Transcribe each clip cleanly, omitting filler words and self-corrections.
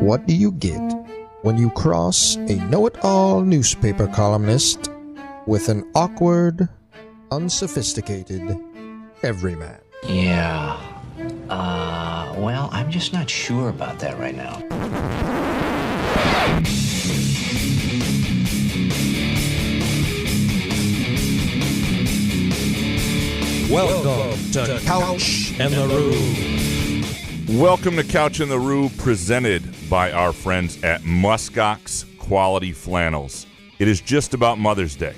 What do you get when you cross a know-it-all newspaper columnist with an awkward, unsophisticated everyman? Yeah. Well, I'm just not sure about that right now. Welcome to Couch and the Roo. Welcome to Couch in the Roo, presented by our friends at Muskox Quality Flannels. It is just about Mother's Day,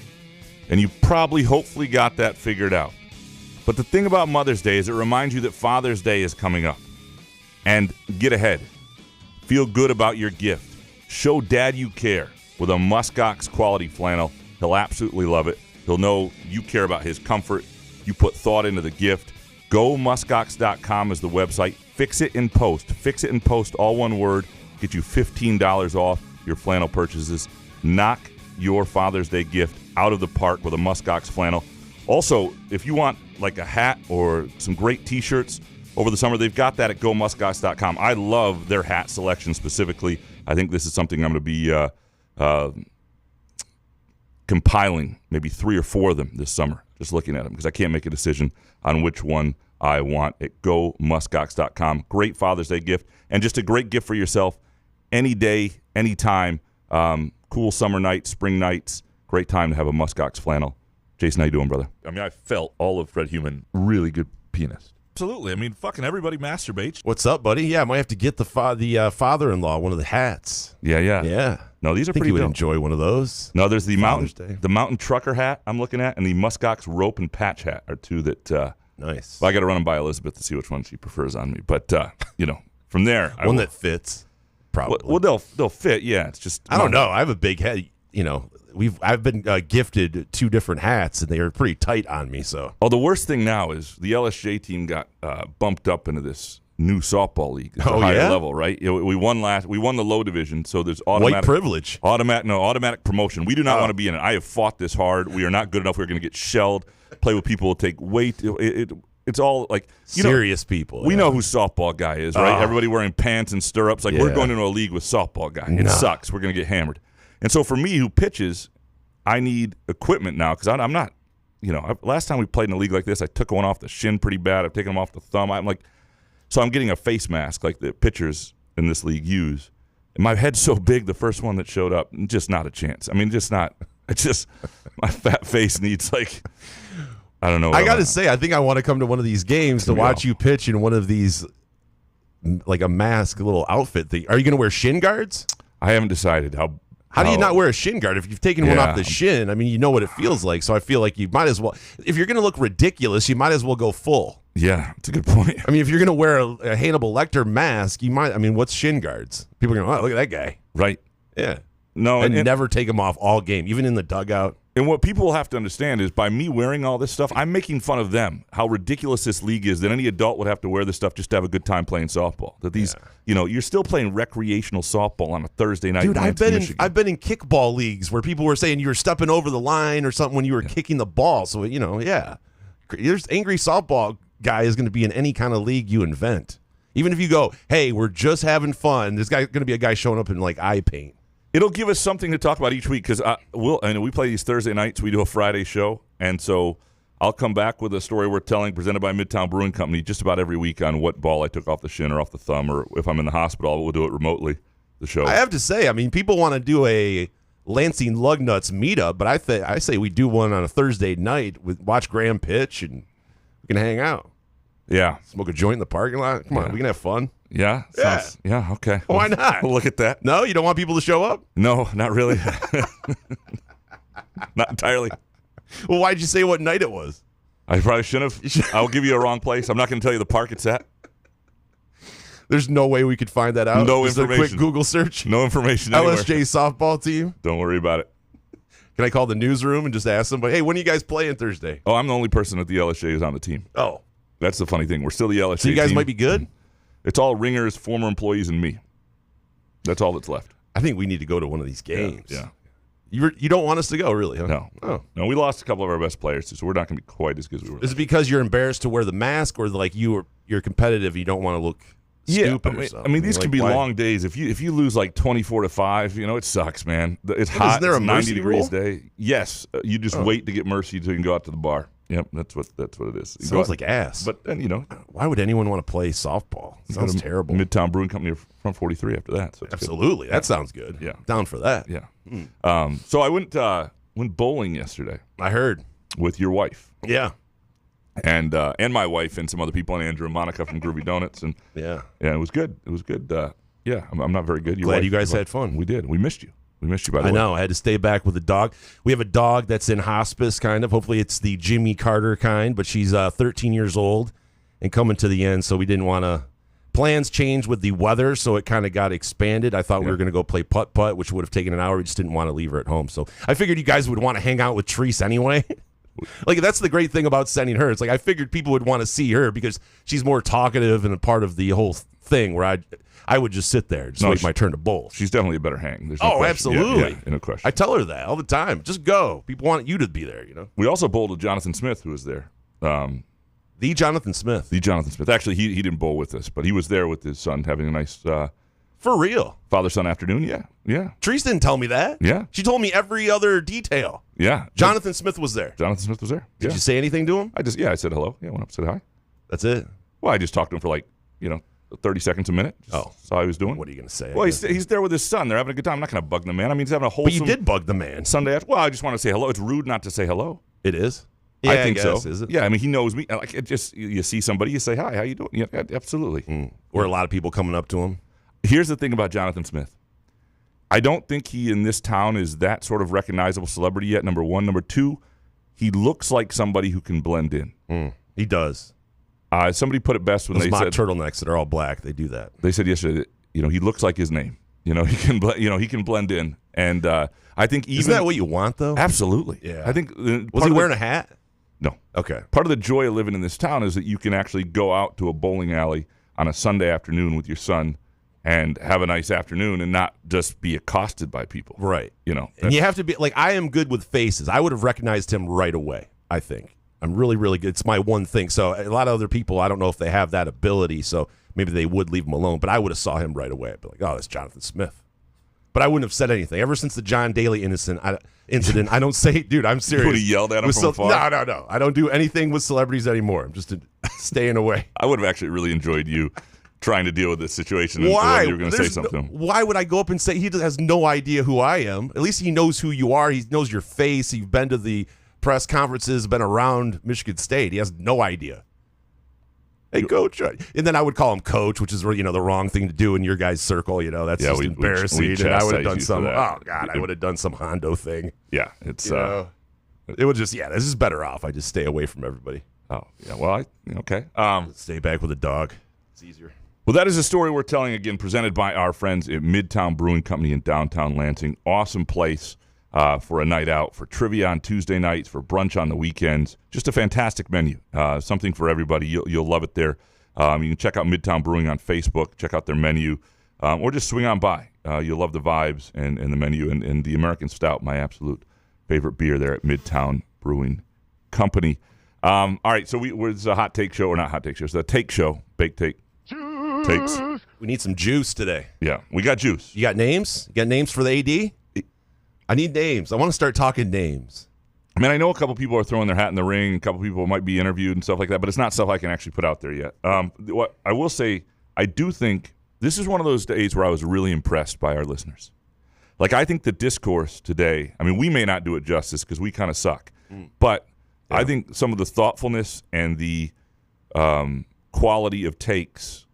and you probably hopefully got that figured out. But the thing about Mother's Day is it reminds you that Father's Day is coming up. And get ahead. Feel good about your gift. Show Dad you care with a Muskox Quality Flannel. He'll absolutely love it. He'll know you care about his comfort. You put thought into the gift. GoMuskox.com is the website. Fix it in post. Fix it in post, all one word. Get you $15 off your flannel purchases. Knock your Father's Day gift out of the park with a Muskox flannel. Also, if you want like a hat or some great T-shirts over the summer, they've got that at GoMuskox.com. I love their hat selection specifically. I think this is something I'm going to be compiling, maybe 3 or 4 of them this summer, just looking at them, because I can't make a decision on which one I want at GoMuskox.com. Great Father's Day gift, and just a great gift for yourself any day, anytime. Cool summer nights, spring nights, great time to have a Muskox flannel. Jason, how you doing, brother? I mean, I felt all of Fred Heumann, really good pianist. Absolutely. I mean, fucking everybody masturbates. What's up, buddy? Yeah, I might have to get the father-in-law one of the hats. Yeah. No, these are pretty he would dope. Enjoy one of those. No, there's the Father's mountain trucker hat I'm looking at, and the Muskox rope and patch hat are two that. Nice. Well, I got to run them by Elizabeth to see which one she prefers on me. But from there, one that fits. Probably. Well, they'll fit. Yeah, it's just I don't know. I have a big head. I've been gifted 2 different hats, and they are pretty tight on me. So. Oh, the worst thing now is the LSJ team got bumped up into this new softball league. It's a higher level, right? We won the low division, so there's automatic white privilege. Automatic promotion. We do not want to be in it. I have fought this hard. We are not good enough. We're going to get shelled. Play with people who take weight. It's all like serious people. We know who softball guy is, right? Everybody wearing pants and stirrups. Like we're going into a league with softball guy. It sucks. We're going to get hammered. And so for me, who pitches, I need equipment now because I'm not. Last time we played in a league like this, I took one off the shin pretty bad. I've taken them off the thumb. So I'm getting a face mask like the pitchers in this league use. And my head's so big, the first one that showed up, just not a chance. I mean, just not. It's just my fat face needs I don't know. I got to say, I think I want to come to one of these games to watch you pitch in one of these, like a mask, little outfit thing. Are you going to wear shin guards? I haven't decided how. How do you not wear a shin guard? If you've taken one off the shin, I mean, you know what it feels like. So I feel like you might as well, if you're going to look ridiculous, you might as well go full. Yeah, it's a good point. I mean, if you're going to wear a Hannibal Lecter mask, what's shin guards? People are going, oh, look at that guy. Right. Yeah. No, and never take them off all game, even in the dugout. And what people will have to understand is by me wearing all this stuff, I'm making fun of them, how ridiculous this league is, that any adult would have to wear this stuff just to have a good time playing softball. That these, you're still playing recreational softball on a Thursday night. Dude, I've been in kickball leagues where people were saying you were stepping over the line or something when you were kicking the ball. So, there's angry softball guy is going to be in any kind of league you invent. Even if you go, hey, we're just having fun, there's going to be a guy showing up in like eye paint. It'll give us something to talk about each week because we play these Thursday nights. We do a Friday show, and so I'll come back with a story we're telling presented by Midtown Brewing Company just about every week on what ball I took off the shin or off the thumb, or if I'm in the hospital, we'll do it remotely, the show. I have to say, I mean, people want to do a Lansing Lugnuts meetup, but I say we do one on a Thursday night, watch Graham pitch, and we can hang out. Yeah. Smoke a joint in the parking lot. Come on, we can have fun. Yeah? Yeah, okay. Why not? We'll look at that. No, you don't want people to show up? No, not really. Not entirely. Well, why'd you say what night it was? I probably shouldn't have. I'll give you a wrong place. I'm not going to tell you the park it's at. There's no way we could find that out? No Just information. A quick Google search? No information anywhere. LSJ softball team? Don't worry about it. Can I call the newsroom and just ask somebody, hey, when are you guys playing Thursday? Oh, I'm the only person at the LSJ who's on the team. Oh. That's the funny thing. We're still the LSJ So you guys team. might be good? It's all ringers, former employees, and me. That's all that's left. I think we need to go to one of these games. Yeah. You don't want us to go, really, huh? No. Oh. No, we lost a couple of our best players, so we're not going to be quite as good as we were. Is it because you're embarrassed to wear the mask, or like you're competitive, you don't want to look stupid or something? I mean, these like, could be why? long days. If you lose like 24-5, it sucks, man. It's hot. Isn't there it's a 90 mercy degrees rule? day. Yes, you just wait to get mercy until you can go out to the bar. Yep, that's what it is. You go Sounds out- like ass. But then Why would anyone want to play softball? Sounds terrible. Midtown Brewing Company front 43 after that. So it's good. Absolutely, that sounds good. Yeah. Down for that. Yeah. So I went bowling yesterday I heard. with your wife Yeah, and my wife and some other people, and Andrew and Monica from Groovy Donuts, and yeah. it was good. It was good. I'm not very good. Your Glad wife- you guys your had fun. We did. We missed you. We missed you, by the way. I know. I had to stay back with the dog. We have a dog that's in hospice, kind of. Hopefully, it's the Jimmy Carter kind, but she's 13 years old and coming to the end, so we didn't want to. Plans changed with the weather, so it kind of got expanded. I thought we were going to go play putt-putt, which would have taken an hour. We just didn't want to leave her at home. So I figured you guys would want to hang out with Treese anyway. Like, that's the great thing about sending her. It's like I figured people would want to see her because she's more talkative and a part of the whole thing where I would just sit there, just wait my turn to bowl. She's definitely a better hang. There's no Oh, question. absolutely. Yeah, no question. I tell her that all the time. Just go. People want you to be there, We also bowled with Jonathan Smith, who was there. The Jonathan Smith. The Jonathan Smith. Actually, he didn't bowl with us, but he was there with his son having a nice For real. father-son afternoon. Yeah. Treese didn't tell me that. Yeah. She told me every other detail. Yeah. Jonathan Smith was there. Jonathan Smith was there. Did you say anything to him? I said hello. Yeah, went up, said hi. That's it. Well, I just talked to him for 30 seconds a minute. Just saw how he was doing. What are you going to say? Well, he's there with his son. They're having a good time. I'm not going to bug the man. I mean, he's having a wholesome But you did bug the man. Sunday after. Well, I just want to say hello. It's rude not to say hello. It is? I think guess, so. Is it? Yeah, I mean, he knows me. Like, it just you see somebody, you say hi. How you doing? Yeah, absolutely. Or a lot of people coming up to him. Here's the thing about Jonathan Smith. I don't think he in this town is that sort of recognizable celebrity yet, number one. Number two, he looks like somebody who can blend in. He does. Somebody put it best when Those they mock said turtlenecks that are all black, they do that. they said yesterday that, he looks like his name. He can he can blend in. And I think even Isn't that what you want, though? absolutely. Yeah. I think Was he wearing a hat? No. Okay. Part of the joy of living in this town is that you can actually go out to a bowling alley on a Sunday afternoon with your son and have a nice afternoon and not just be accosted by people. Right. And you have to be, like, I am good with faces. I would have recognized him right away, I think. I'm really, really good. It's my one thing. So a lot of other people, I don't know if they have that ability, so maybe they would leave him alone. But I would have saw him right away. I'd be like, oh, that's Jonathan Smith. But I wouldn't have said anything. Ever since the John Daly incident, I don't say, dude, I'm serious. Would he yelled at him from afar? No. I don't do anything with celebrities anymore. I'm just staying away. I would have actually really enjoyed you trying to deal with this situation. And Why? you were going to say something. Why would I go up and say he has no idea who I am? At least he knows who you are. He knows your face. You've been to the press conferences, been around Michigan State. He has no idea. Hey, coach. And then I would call him coach, which is the wrong thing to do in your guys' circle. That's just embarrassing. And I would have done some. Oh God, I would have done some Hondo thing. Yeah, it's it would just. Yeah, this is better off. I just stay away from everybody. Oh yeah. Well, okay. Stay back with a dog. It's easier. Well, that is a story we're telling again, presented by our friends at Midtown Brewing Company in downtown Lansing. Awesome place for a night out, for trivia on Tuesday nights, for brunch on the weekends. Just a fantastic menu. Something for everybody. You'll love it there. You can check out Midtown Brewing on Facebook. Check out their menu, or just swing on by. You'll love the vibes and the menu and the American Stout, my absolute favorite beer there at Midtown Brewing Company. All right, so it's a hot take show, or not hot take show. It's a take show, baked take. Takes. We need some juice today. Yeah, we got juice. You got names? You got names for the AD? I need names. I want to start talking names. I mean, I know a couple people are throwing their hat in the ring. A couple people might be interviewed and stuff like that, but it's not stuff I can actually put out there yet. What I will say, I do think this is one of those days where I was really impressed by our listeners. Like, I think the discourse today, I mean, we may not do it justice because we kind of suck, but I think some of the thoughtfulness and the quality of takes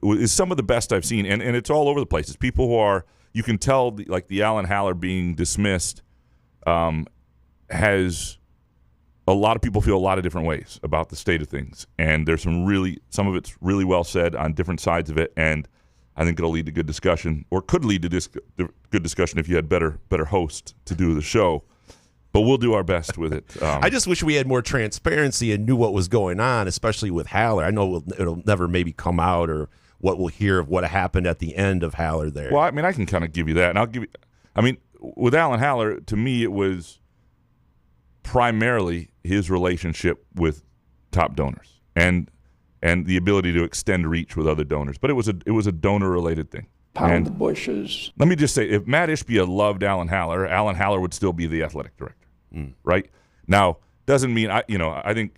is some of the best I've seen, and it's all over the place. It's people who are, you can tell, like the Alan Haller being dismissed has a lot of people feel a lot of different ways about the state of things, and there's some of it's really well said on different sides of it, and I think it'll lead to good discussion, or could lead to good discussion if you had better hosts to do the show. But we'll do our best with it. I just wish we had more transparency and knew what was going on, especially with Haller. I know it'll never maybe come out, or what we'll hear of what happened at the end of Haller there. Well, I mean, I can kind of give you that, and I'll give you. I mean, with Alan Haller, to me, it was primarily his relationship with top donors and the ability to extend reach with other donors. But it was a donor-related thing. Pound the bushes. Let me just say, if Matt Ishbia loved Alan Haller would still be the athletic director, right? Now, doesn't mean I think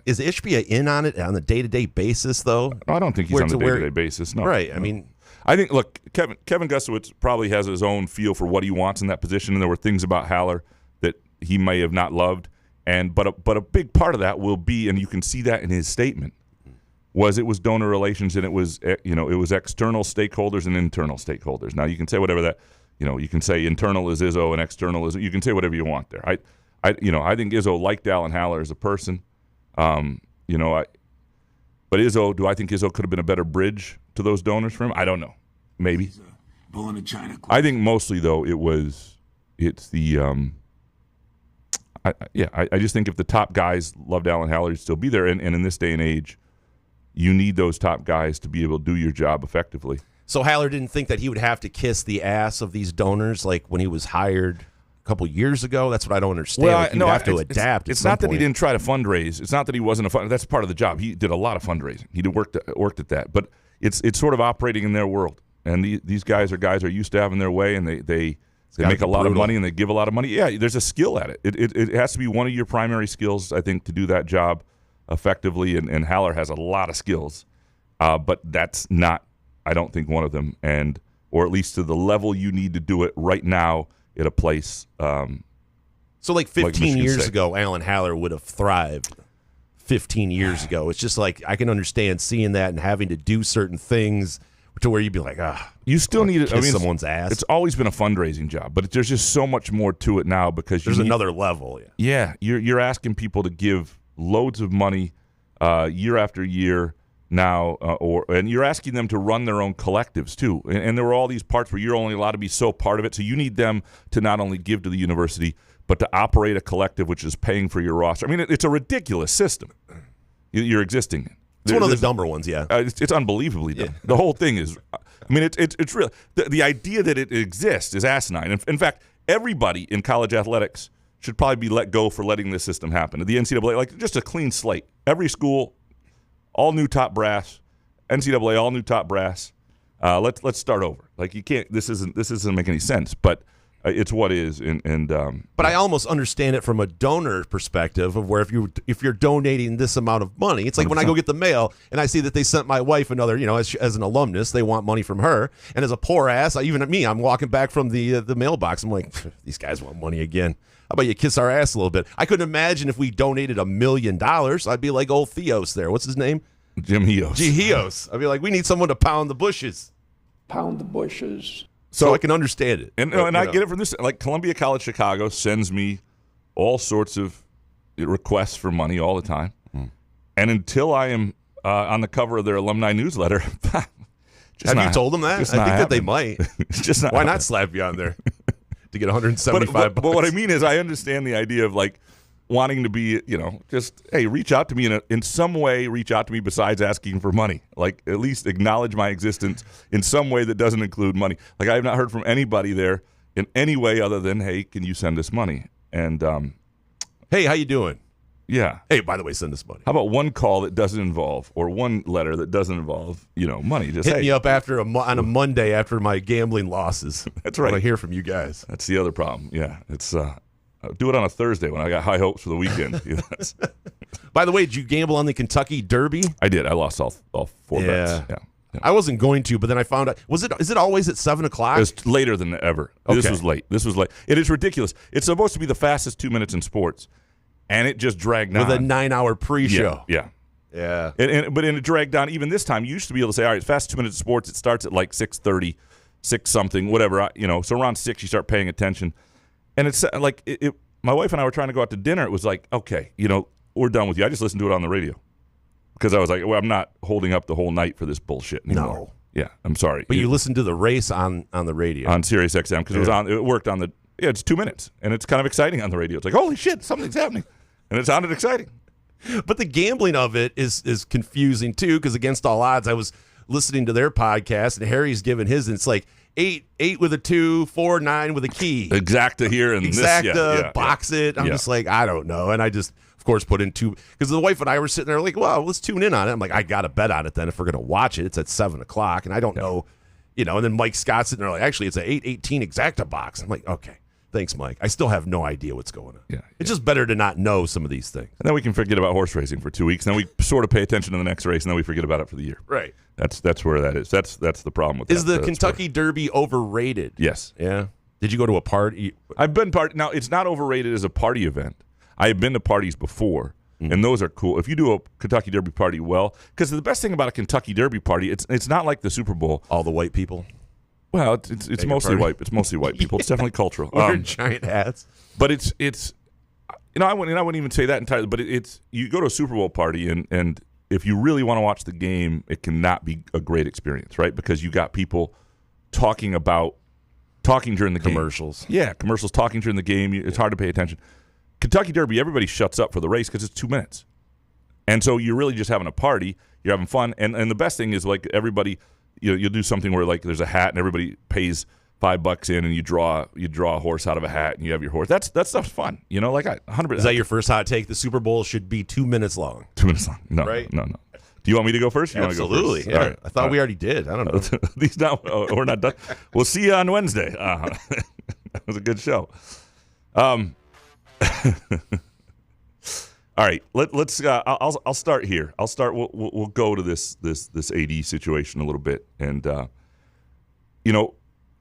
is Ishbia in on it on a day-to-day basis though? I don't think he's on a day-to-day basis. No, right? No. I mean, I think Kevin Gustowitz probably has his own feel for what he wants in that position, and there were things about Haller that he may have not loved, but a big part of that will be, and you can see that in his statement, it was donor relations, and it was external stakeholders and internal stakeholders. Now you can say whatever that, you can say internal is Izzo and external is, you can say whatever you want there. I think Izzo liked Alan Haller as a person, but Izzo, do I think Izzo could have been a better bridge to those donors for him? I don't know, maybe. Bull in a China club. I think mostly though it's the I just think if the top guys loved Alan Haller, he'd still be there, and in this day and age, you need those top guys to be able to do your job effectively. So Haller didn't think that he would have to kiss the ass of these donors like when he was hired a couple years ago. That's what I don't understand. Well, you have to adapt. It's not that he didn't try to fundraise. It's not that he wasn't that's part of the job. He did a lot of fundraising. He worked at that. But it's sort of operating in their world. And these guys are used to having their way, and they make a lot of money and they give a lot of money. Yeah, there's a skill at it. It has to be one of your primary skills, I think, to do that job effectively. And Haller has a lot of skills, but that's not, I don't think, one of them. Or at least to the level you need to do it right now at a place. So like 15 years ago, Alan Haller would have thrived 15 years ago. It's just like I can understand seeing that and having to do certain things to where you'd be like, you still need to kiss someone's ass. It's always been a fundraising job, but there's just so much more to it now because there's another level. Yeah, you're asking people to give loads of money year after year now, and you're asking them to run their own collectives too. And there were all these parts where you're only allowed to be so part of it. So you need them to not only give to the university, but to operate a collective which is paying for your roster. I mean, it's a ridiculous system you're existing in. It's one of the dumber ones, yeah. It's unbelievably dumb. Yeah. The whole thing is, I mean, it's real. The idea that it exists is asinine. In fact, everybody in college athletics should probably be let go for letting this system happen. The NCAA, like just a clean slate. Every school, all new top brass. NCAA, all new top brass. Let's start over. Like you can't. This doesn't make any sense. But it's what is. But I almost understand it from a donor perspective of where if you're donating this amount of money, it's like 100%. When I go get the mail and I see that they sent my wife another, as an alumnus, they want money from her, and as a poor ass, I'm walking back from the mailbox. I'm like, these guys want money again. How about you kiss our ass a little bit? I couldn't imagine if we donated $1 million. I'd be like old Theos there. What's his name? Jim Hios. I'd be like, we need someone to pound the bushes. Pound the bushes. So I can understand it. And I get it from this. Like Columbia College Chicago sends me all sorts of requests for money all the time. And until I am on the cover of their alumni newsletter, have you told them that? I think that they might. It's just not Why not slap you on there to get $175? But what I mean is I understand the idea of like wanting to be, just, hey, reach out to me in some way, reach out to me besides asking for money. Like, at least acknowledge my existence in some way that doesn't include money. Like, I have not heard from anybody there in any way other than, hey, can you send us money? And, hey, how you doing? Yeah. Hey, by the way, send us money. How about one call that doesn't involve, or one letter that doesn't involve, money? Just hit me up on a Monday after my gambling losses. That's right. I want to hear from you guys. That's the other problem. Yeah, it's do it on a Thursday when I got high hopes for the weekend. By the way, did you gamble on the Kentucky Derby? I did. I lost all four bets. Yeah. I wasn't going to, but then I found out. Is it always at 7:00? It's later than ever. Okay. This was late. It is ridiculous. It's supposed to be the fastest 2 minutes in sports, and it just dragged on. With a 9-hour pre-show. Yeah. But it dragged on. Even this time, you used to be able to say, all right, it's fast 2 minutes in sports. It starts at like 6:30, 6 something, whatever. So around 6, you start paying attention. And it's like my wife and I were trying to go out to dinner. It was like, okay, we're done with you. I just listened to it on the radio because I was like, well, I'm not holding up the whole night for this bullshit anymore. No. Yeah, I'm sorry. But you listened to the race on the radio. On Sirius XM because it worked on the, it's 2 minutes. And it's kind of exciting on the radio. It's like, holy shit, something's happening. And it sounded exciting. But the gambling of it is confusing too because against all odds, I was listening to their podcast and Harry's giving his, and it's like eight with a 2, 4, 9 with a key. Exacta here and Exacta, this. box it. I'm just like, I don't know. And I just, of course, put in 2 because the wife and I were sitting there like, well, let's tune in on it. I'm like, I got to bet on it then if we're going to watch it. It's at 7 o'clock. And I don't know, and then Mike Scott's sitting there like, actually, it's an 818 Exacta box. I'm like, okay. Thanks, Mike. I still have no idea what's going on. Yeah, it's just better to not know some of these things. And then we can forget about horse racing for 2 weeks. And then we sort of pay attention to the next race, and then we forget about it for the year. Right. That's where that is. That's the problem with Is that. the Kentucky Derby overrated? Yes. Yeah. Did you go to a party? I've been Now, it's not overrated as a party event. I have been to parties before, and those are cool. If you do a Kentucky Derby party well, because the best thing about a Kentucky Derby party, it's not like the Super Bowl. All the white people? Well, it's mostly white. It's mostly white people. It's definitely cultural. Wearing giant hats. But it's I wouldn't even say that entirely. But it's you go to a Super Bowl party and if you really want to watch the game, it cannot be a great experience, right? Because you got people talking during the game. Commercials. Yeah, commercials talking during the game. It's hard to pay attention. Kentucky Derby, everybody shuts up for the race because it's 2 minutes, and so you're really just having a party. You're having fun, and the best thing is like everybody. You'll do something where like there's a hat and everybody pays $5 in and you draw a horse out of a hat and you have your horse. That stuff's fun. Like 100%. Is that your first hot take? The Super Bowl should be 2 minutes long. 2 minutes long. No, right? No. Do you want me to go first? Absolutely. Go yeah. All right. I thought we already did. I don't know. We're not done. We'll see you on Wednesday. That was a good show. All right, let's. I'll start here. We'll go to this AD situation a little bit, and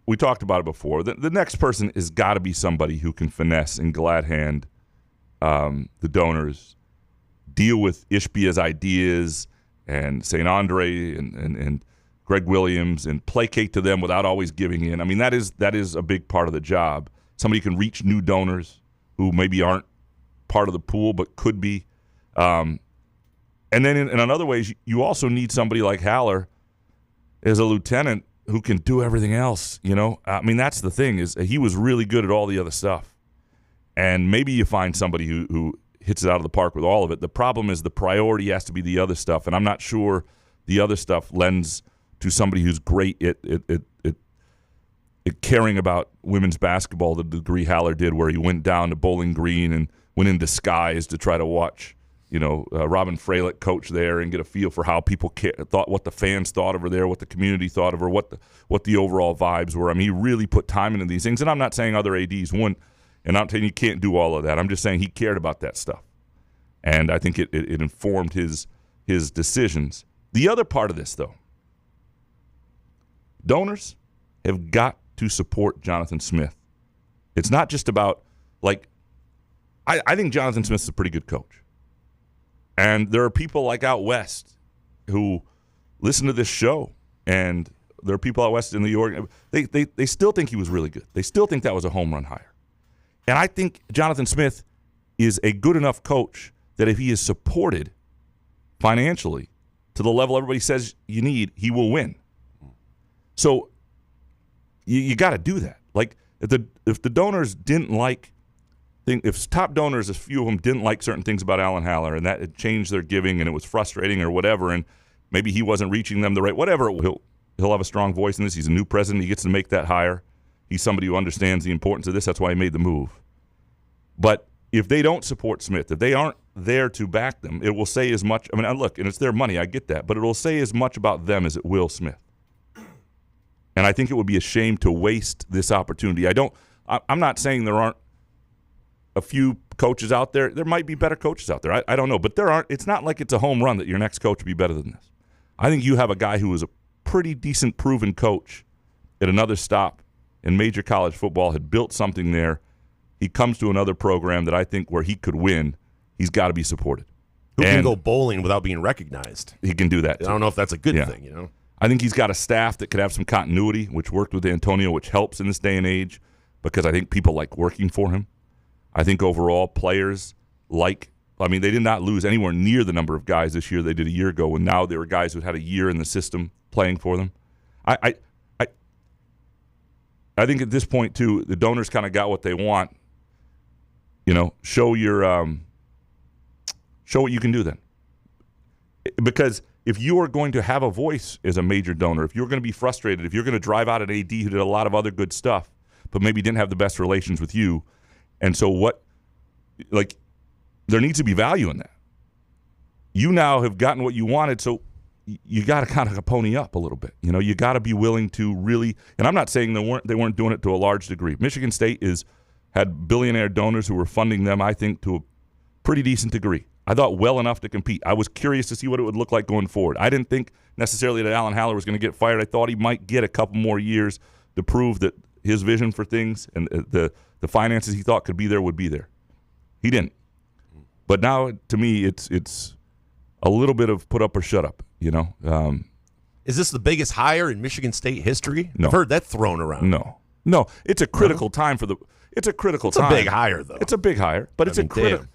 we talked about it before. The next person has got to be somebody who can finesse and glad hand the donors, deal with Ishbia's ideas and St. Andre and Greg Williams, and placate to them without always giving in. I mean, that is a big part of the job. Somebody can reach new donors who maybe aren't part of the pool but could be. And then in other ways, you also need somebody like Haller as a lieutenant who can do everything else. I mean, that's the thing, is he was really good at all the other stuff. And maybe you find somebody who hits it out of the park with all of it. The problem is the priority has to be the other stuff, and I'm not sure the other stuff lends to somebody who's great at caring about women's basketball the degree Haller did, where he went down to Bowling Green and went in disguise to try to watch, Robin Fralick coach there and get a feel for how people thought, what the fans thought of her there, what the community thought of her, what the overall vibes were. I mean, he really put time into these things. And I'm not saying other ADs wouldn't, and I'm saying you can't do all of that. I'm just saying he cared about that stuff. And I think it informed his decisions. The other part of this, though, donors have got to support Jonathan Smith. It's not just about, I think Jonathan Smith's a pretty good coach. And there are people like out west who listen to this show, and there are people out west in the Oregon. They still think he was really good. They still think that was a home run hire. And I think Jonathan Smith is a good enough coach that if he is supported financially to the level everybody says you need, he will win. So you got to do that. Like if the donors didn't like, if top donors, a few of them didn't like certain things about Alan Haller, and that had changed their giving, and it was frustrating or whatever, and maybe he wasn't reaching them the right, whatever, he'll have a strong voice in this. He's a new president. He gets to make that hire. He's somebody who understands the importance of this. That's why he made the move. But if they don't support Smith, if they aren't there to back them, it will say as much. I mean, look, and it's their money. I get that. But it will say as much about them as it will Smith. And I think it would be a shame to waste this opportunity. I'm not saying there aren't a few coaches out there. There might be better coaches out there. I don't know. But there aren't. It's not like it's a home run that your next coach would be better than this. I think you have a guy who is a pretty decent proven coach at another stop in major college football, had built something there. He comes to another program that I think where he could win, he's got to be supported. Who can go bowling without being recognized? He can do that, too. I don't know if that's a good thing, I think he's got a staff that could have some continuity, which worked with Antonio, which helps in this day and age because I think people like working for him. I think overall players they did not lose anywhere near the number of guys this year they did a year ago, and now there were guys who had a year in the system playing for them. I think at this point, too, the donors kind of got what they want. Show what you can do then. Because if you are going to have a voice as a major donor, if you're going to be frustrated, if you're going to drive out an AD who did a lot of other good stuff, but maybe didn't have the best relations with you, and so there needs to be value in that. You now have gotten what you wanted, so you got to kind of pony up a little bit. You got to be willing to really. And I'm not saying they weren't doing it to a large degree. Michigan State had billionaire donors who were funding them, I think, to a pretty decent degree. I thought well enough to compete. I was curious to see what it would look like going forward. I didn't think necessarily that Alan Haller was going to get fired. I thought he might get a couple more years to prove that his vision for things and the finances he thought could be there would be there. He didn't. But now, to me, it's a little bit of put up or shut up, Is this the biggest hire in Michigan State history? No. I've heard that thrown around. No. It's a critical time It's a critical time. It's a big hire, though. It's a big hire, but it's critical.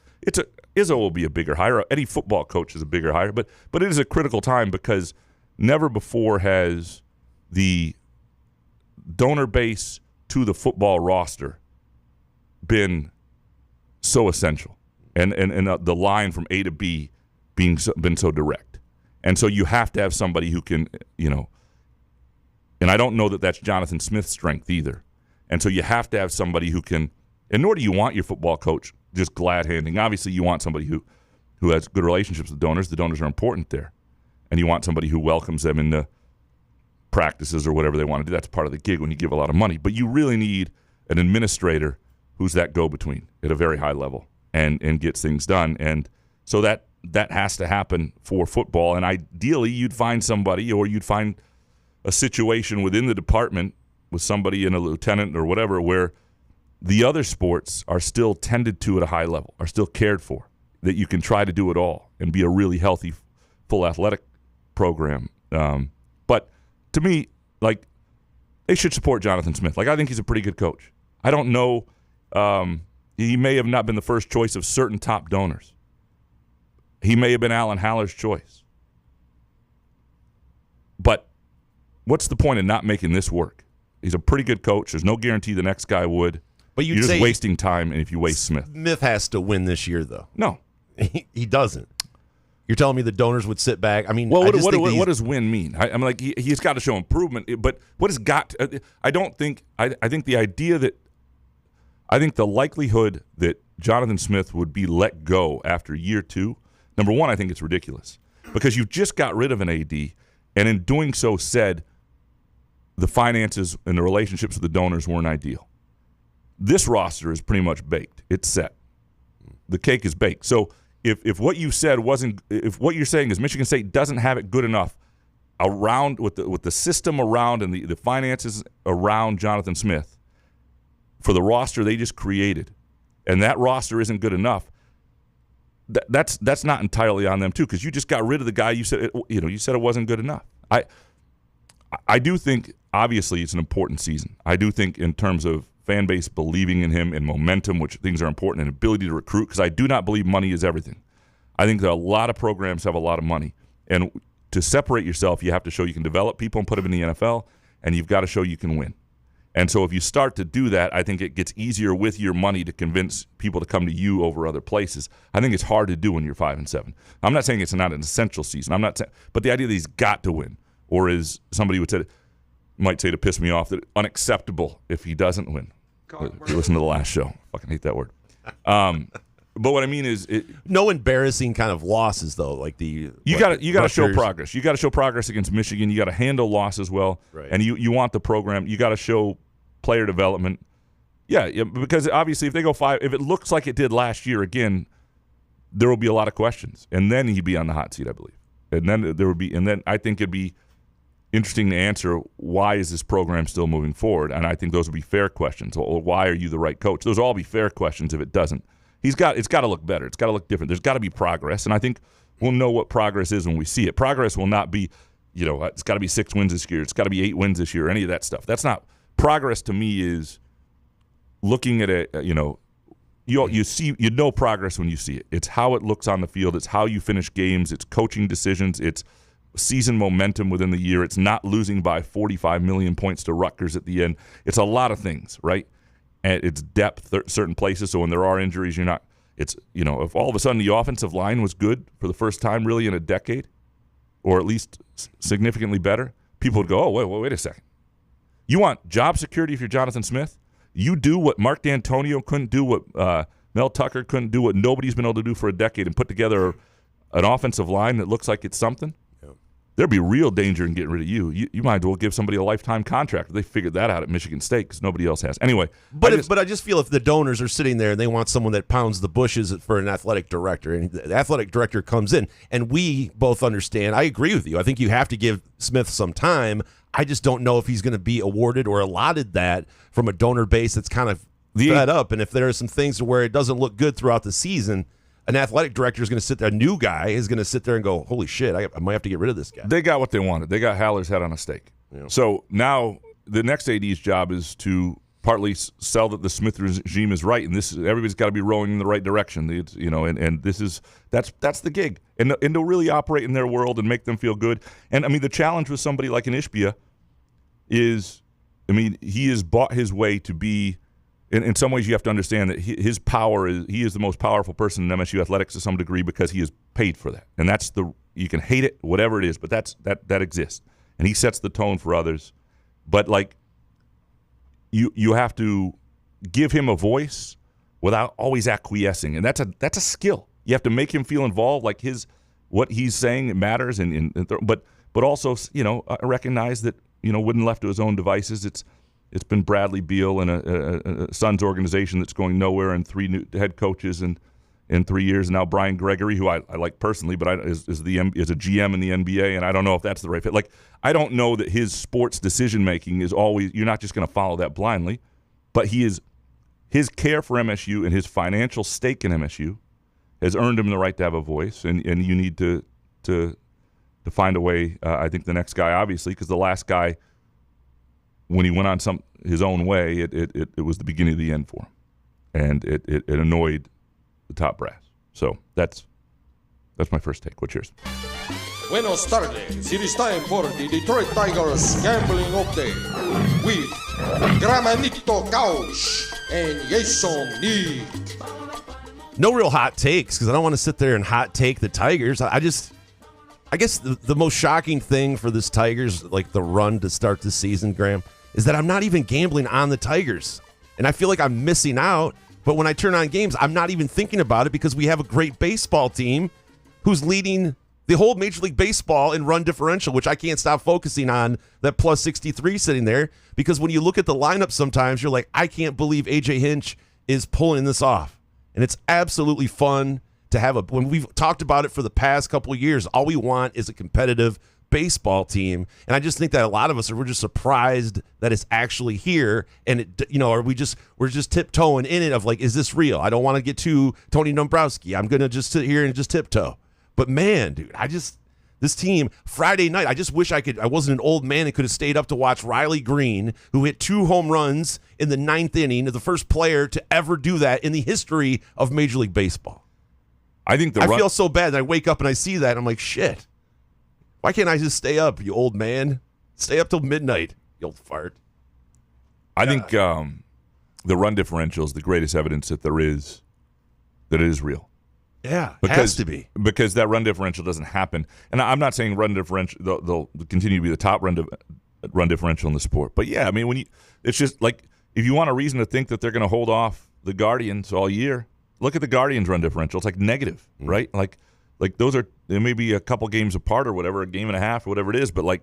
Izzo will be a bigger hire. Any football coach is a bigger hire, but it is a critical time because never before has the donor base to the football roster been so essential, and the line from A to B been so direct, and so you have to have somebody who can, and I don't know that that's Jonathan Smith's strength either, and so you have to have somebody who can, and nor do you want your football coach just glad-handing. Obviously, you want somebody who has good relationships with donors. The donors are important there, and you want somebody who welcomes them into practices or whatever they want to do. That's part of the gig when you give a lot of money, but you really need an administrator who's that go-between at a very high level and gets things done, and so that has to happen for football. And ideally, you'd find somebody, or you'd find a situation within the department with somebody in a lieutenant or whatever, where the other sports are still tended to at a high level, are still cared for, that you can try to do it all and be a really healthy, full athletic program. But to me, they should support Jonathan Smith. I think he's a pretty good coach. I don't know. He may have not been the first choice of certain top donors. He may have been Alan Haller's choice. But what's the point in not making this work? He's a pretty good coach. There's no guarantee the next guy would. But you're just wasting time if you waste Smith. Smith has to win this year, though. No. He doesn't. You're telling me the donors would sit back? I mean, well, what does win mean? He's got to show improvement. But what has got to, I think the idea that, I think the likelihood that Jonathan Smith would be let go after year 2, number one, I think it's ridiculous. Because you've just got rid of an AD, and in doing so said the finances and the relationships with the donors weren't ideal. This roster is pretty much baked. It's set. The cake is baked. So if what you said wasn't, if what you're saying is Michigan State doesn't have it good enough around with the system around and the finances around Jonathan Smith for the roster they just created, and that roster isn't good enough, that's not entirely on them too, because you just got rid of the guy you said it wasn't good enough. I do think obviously it's an important season. I do think in terms of fan base believing in him and momentum, which things are important, and ability to recruit, because I do not believe money is everything. I think that a lot of programs have a lot of money, and to separate yourself, you have to show you can develop people and put them in the NFL, and you've got to show you can win. And so if you start to do that, I think it gets easier with your money to convince people to come to you over other places. I think it's hard to do when you're 5-7. I'm not saying it's not an essential season. But the idea that he's got to win, or as somebody might say to piss me off, that unacceptable if he doesn't win. If you listen to the last show. I fucking hate that word. But what I mean is, no embarrassing kind of losses though. You got to show progress. You got to show progress against Michigan. You got to handle losses well, right. And you want the program. You got to show player development. Yeah, because obviously if they go 5, if it looks like it did last year again, there will be a lot of questions, and then he'd be on the hot seat, I believe. And then I think it'd be interesting to answer, why is this program still moving forward? And I think those would be fair questions. Or why are you the right coach? Those will all be fair questions if it doesn't. It's got to look better. It's got to look different. There's got to be progress. And I think we'll know what progress is when we see it. Progress will not be, it's got to be 6 wins this year. It's got to be 8 wins this year, any of that stuff. That's not – progress to me is looking at it, you see, progress when you see it. It's how it looks on the field. It's how you finish games. It's coaching decisions. It's season momentum within the year. It's not losing by 45 million points to Rutgers at the end. It's a lot of things, right? And it's depth at certain places. So when there are injuries, you're not. It's if all of a sudden the offensive line was good for the first time really in a decade, or at least significantly better, people would go, oh, wait a second. You want job security if you're Jonathan Smith? You do what Mark D'Antonio couldn't do, what Mel Tucker couldn't do, what nobody's been able to do for a decade, and put together an offensive line that looks like it's something? There'd be real danger in getting rid of you. You might as well give somebody a lifetime contract. They figured that out at Michigan State because nobody else has. Anyway. But I just feel if the donors are sitting there and they want someone that pounds the bushes for an athletic director, and the athletic director comes in, and we both understand, I agree with you. I think you have to give Smith some time. I just don't know if he's going to be awarded or allotted that from a donor base that's kind of fed up. And if there are some things where it doesn't look good throughout the season, an athletic director is going to sit there, a new guy is going to sit there and go, holy shit, I might have to get rid of this guy. They got what they wanted. They got Haller's head on a stake. Yeah. So now the next AD's job is to partly sell that the Smith regime is right, and everybody's got to be rowing in the right direction. And that's the gig, and to really operate in their world and make them feel good. And I mean, the challenge with somebody like an Ishbia is, I mean, he has bought his way to be. In some ways, you have to understand that his power is he is the most powerful person in MSU athletics to some degree because he is paid for that, and that's you can hate it, whatever it is, but that exists, and he sets the tone for others. But like you have to give him a voice without always acquiescing, and that's a skill. You have to make him feel involved, like what he's saying matters, but also recognize that when left to his own devices, It's been Bradley Beal and a Suns organization that's going nowhere, and 3 new head coaches in 3 years. And now Brian Gregory, who I like personally, but is a GM in the NBA, and I don't know if that's the right fit. Like, I don't know that his sports decision making is always. You're not just going to follow that blindly, but his care for MSU and his financial stake in MSU has earned him the right to have a voice, and you need to find a way. I think the next guy, obviously, because the last guy, when he went on his own way, it was the beginning of the end for him, and it annoyed the top brass. So that's my first take. What's yours? Buenos tardes. It is time for the Detroit Tigers Gambling Update with Gramanito Couch and Jason Nick. No real hot takes because I don't want to sit there and hot take the Tigers. I guess the most shocking thing for this Tigers, like the run to start the season, Graham, is that I'm not even gambling on the Tigers. And I feel like I'm missing out. But when I turn on games, I'm not even thinking about it because we have a great baseball team who's leading the whole Major League Baseball in run differential, which I can't stop focusing on that plus 63 sitting there. Because when you look at the lineup sometimes, you're like, I can't believe A.J. Hinch is pulling this off. And it's absolutely fun to have when we've talked about it for the past couple of years, all we want is a competitive baseball team. And I just think that a lot of us we're just surprised that it's actually here. And we're just tiptoeing in it of like, is this real? I don't want to get too Tony Dombrowski. I'm going to just sit here and just tiptoe. But man, dude, this team Friday night, I just wish I wasn't an old man and could have stayed up to watch Riley Green, who hit 2 home runs in the 9th inning, the first player to ever do that in the history of Major League Baseball. I feel so bad that I wake up and I see that and I'm like, shit. Why can't I just stay up, you old man? Stay up till midnight, you old fart. I think the run differential is the greatest evidence that it is real. Yeah, it has to be. Because that run differential doesn't happen. And I'm not saying run differential, they'll continue to be the top run differential in the sport. But yeah, I mean, it's just like, if you want a reason to think that they're going to hold off the Guardians all year, look at the Guardians' run differential. It's like negative, right? Like those are, they may be a couple games apart or whatever, a game and a half or whatever it is, but like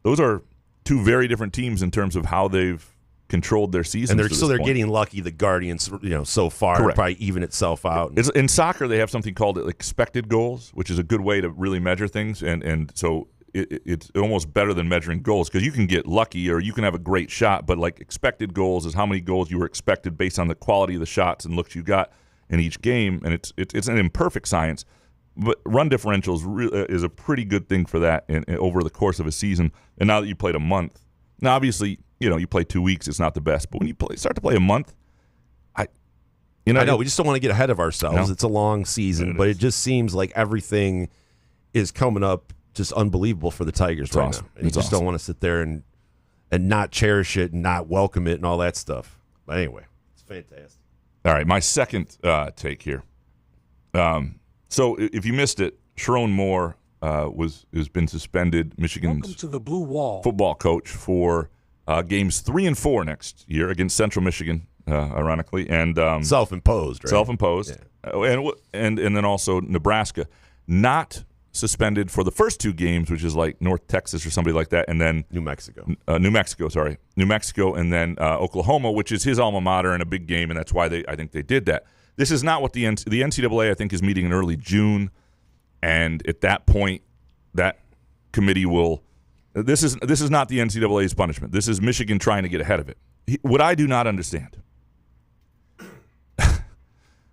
those are 2 very different teams in terms of how they've controlled their season. And they're getting lucky. The Guardians, so far, probably even itself out. In soccer, they have something called expected goals, which is a good way to really measure things, and so it's almost better than measuring goals because you can get lucky or you can have a great shot, but like expected goals is how many goals you were expected based on the quality of the shots and looks you got in each game, and it's an imperfect science, but run differential is a pretty good thing for that over the course of a season. And now that you played a month, now obviously you play 2 weeks, it's not the best, but when you start to play a month, I know we just don't want to get ahead of ourselves. No. It's a long season, but it just seems like everything is coming up just unbelievable for the Tigers now. And you just don't want to sit there and not cherish it and not welcome it and all that stuff. But anyway, it's fantastic. All right, my second take here. So if you missed it, Sherrone Moore has been suspended. Michigan's Welcome to the blue wall. football coach for games 3 and 4 next year against Central Michigan, ironically, and Self-imposed, right? Self-imposed, and then also Nebraska, not suspended for the first 2 games, which is like North Texas or somebody like that, and then New Mexico, and then Oklahoma, which is his alma mater and a big game, and that's why I think they did that. This is not what the NCAA I think is meeting in early June, and at that point, that committee will. This is not the NCAA's punishment. This is Michigan trying to get ahead of it. What I do not understand,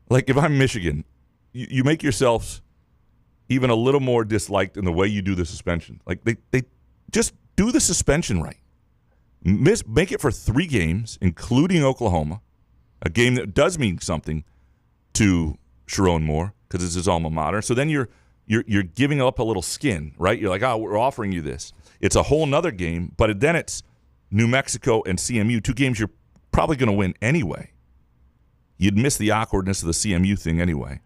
like if I'm Michigan, you make yourselves even a little more disliked in the way you do the suspension. Like they just do the suspension right. Make it for 3 games, including Oklahoma, a game that does mean something to Sherrone Moore because it's his alma mater. So then you're giving up a little skin, right? You're like, oh, we're offering you this. It's a whole nother game, but then it's New Mexico and CMU, 2 games you're probably going to win anyway. You'd miss the awkwardness of the CMU thing anyway.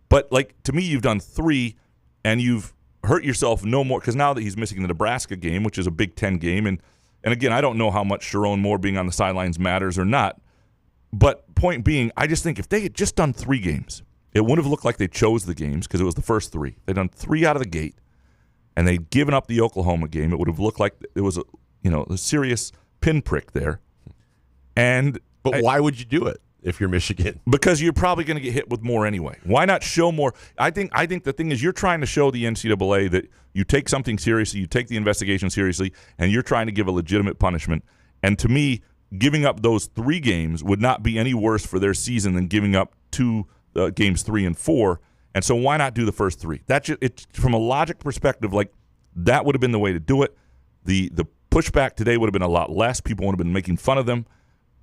But like to me, you've done 3. And you've hurt yourself no more because now that he's missing the Nebraska game, which is a Big Ten game, and again, I don't know how much Sherrone Moore being on the sidelines matters or not. But point being, I just think if they had just done 3 games, it wouldn't have looked like they chose the games because it was the first 3. They'd done 3 out of the gate, and they'd given up the Oklahoma game. It would have looked like it was a serious pinprick there. But why would you do it if you're Michigan? Because you're probably going to get hit with more anyway. Why not show more? I think the thing is you're trying to show the NCAA that you take something seriously, you take the investigation seriously, and you're trying to give a legitimate punishment. And to me, giving up those 3 games would not be any worse for their season than giving up 2 games 3 and 4. And so why not do the first 3? It's from a logic perspective, like that would have been the way to do it. The pushback today would have been a lot less. People would have been making fun of them.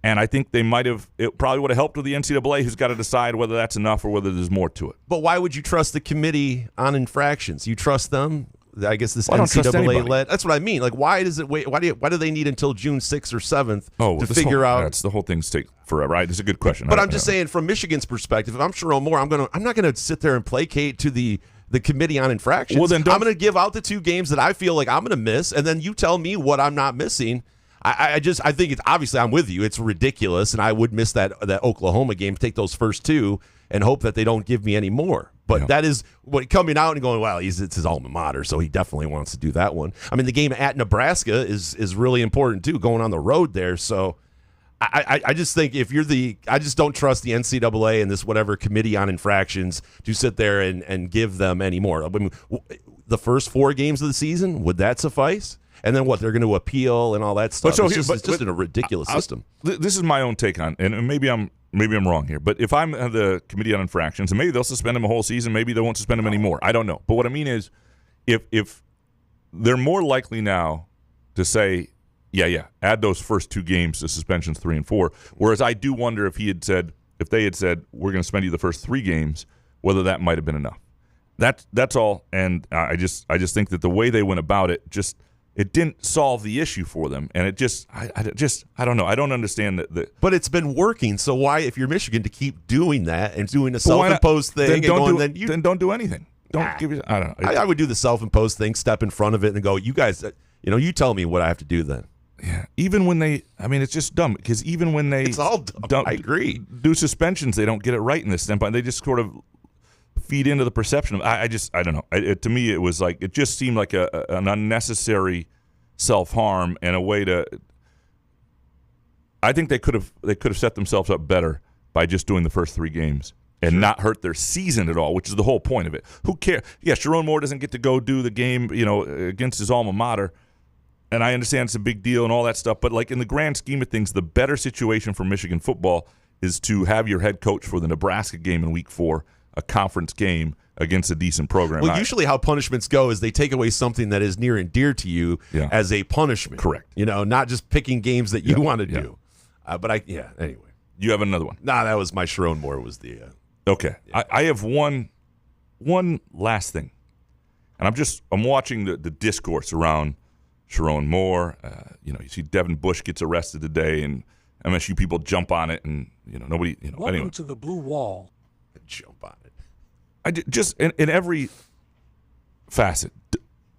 And I think it probably would have helped with the NCAA, who's got to decide whether that's enough or whether there's more to it. But why would you trust the committee on infractions? You trust them? I guess this I don't trust NCAA anybody. led. That's what I mean. Like, why does it wait? Why do they need until June 6th or 7th to figure out? That's the whole thing's take forever. Right? It's a good question. But I'm just saying, from Michigan's perspective, if I'm Sherrone Moore, I'm not going to sit there and placate to the committee on infractions. Well, then I'm going to give out the 2 games that I feel like I'm going to miss, and then you tell me what I'm not missing. I think it's obviously I'm with you. It's ridiculous, and I would miss that Oklahoma game. Take those first 2 and hope that they don't give me any more. But that is what coming out and going, well, it's his alma mater, so he definitely wants to do that one. I mean, the game at Nebraska is really important too, going on the road there. So I just think I just don't trust the NCAA and this whatever committee on infractions to sit there and give them any more. I mean, the first 4 games of the season, would that suffice? And then what? They're going to appeal and all that stuff. It's just in a ridiculous system. This is my own take on, and maybe I'm wrong here. But if I'm the committee on infractions, and maybe they'll suspend him a whole season, maybe they won't suspend him anymore. I don't know. But what I mean is, if they're more likely now to say, yeah, add those first 2 games to suspensions 3 and 4. Whereas I do wonder if they had said we're going to suspend you the first 3 games, whether that might have been enough. That's all. And I just think that the way they went about it it didn't solve the issue for them, and I don't know. I don't understand that. But it's been working, so why, if you're Michigan, to keep doing that and doing a self-imposed thing? Then don't do anything. Don't give it. I don't know. I would do the self-imposed thing, step in front of it, and go, you guys, you tell me what I have to do then. Yeah. Even when it's just dumb because even when they, it's all dumb. I agree. Do suspensions, they don't get it right in this standpoint. They just sort of feed into the perception of. I don't know. To me, it was like it just seemed like an unnecessary self-harm and a way to. I think they could have set themselves up better by just doing the first 3 games and not hurt their season at all, which is the whole point of it. Who cares? Yeah, Sherrone Moore doesn't get to go do the game, against his alma mater, and I understand it's a big deal and all that stuff. But like in the grand scheme of things, the better situation for Michigan football is to have your head coach for the Nebraska game in Week 4. A conference game against a decent program. Well, usually how punishments go is they take away something that is near and dear to you as a punishment. Correct. Not just picking games that you want to do. But anyway. You have another one. Nah, that was my Sherrone Moore was the. Okay. Yeah. I have one last thing. And I'm watching the discourse around Sherrone Moore. You see Devin Bush gets arrested today and MSU people jump on it and, nobody, Welcome anyway. to the blue wall. Jump on it. Just in every facet,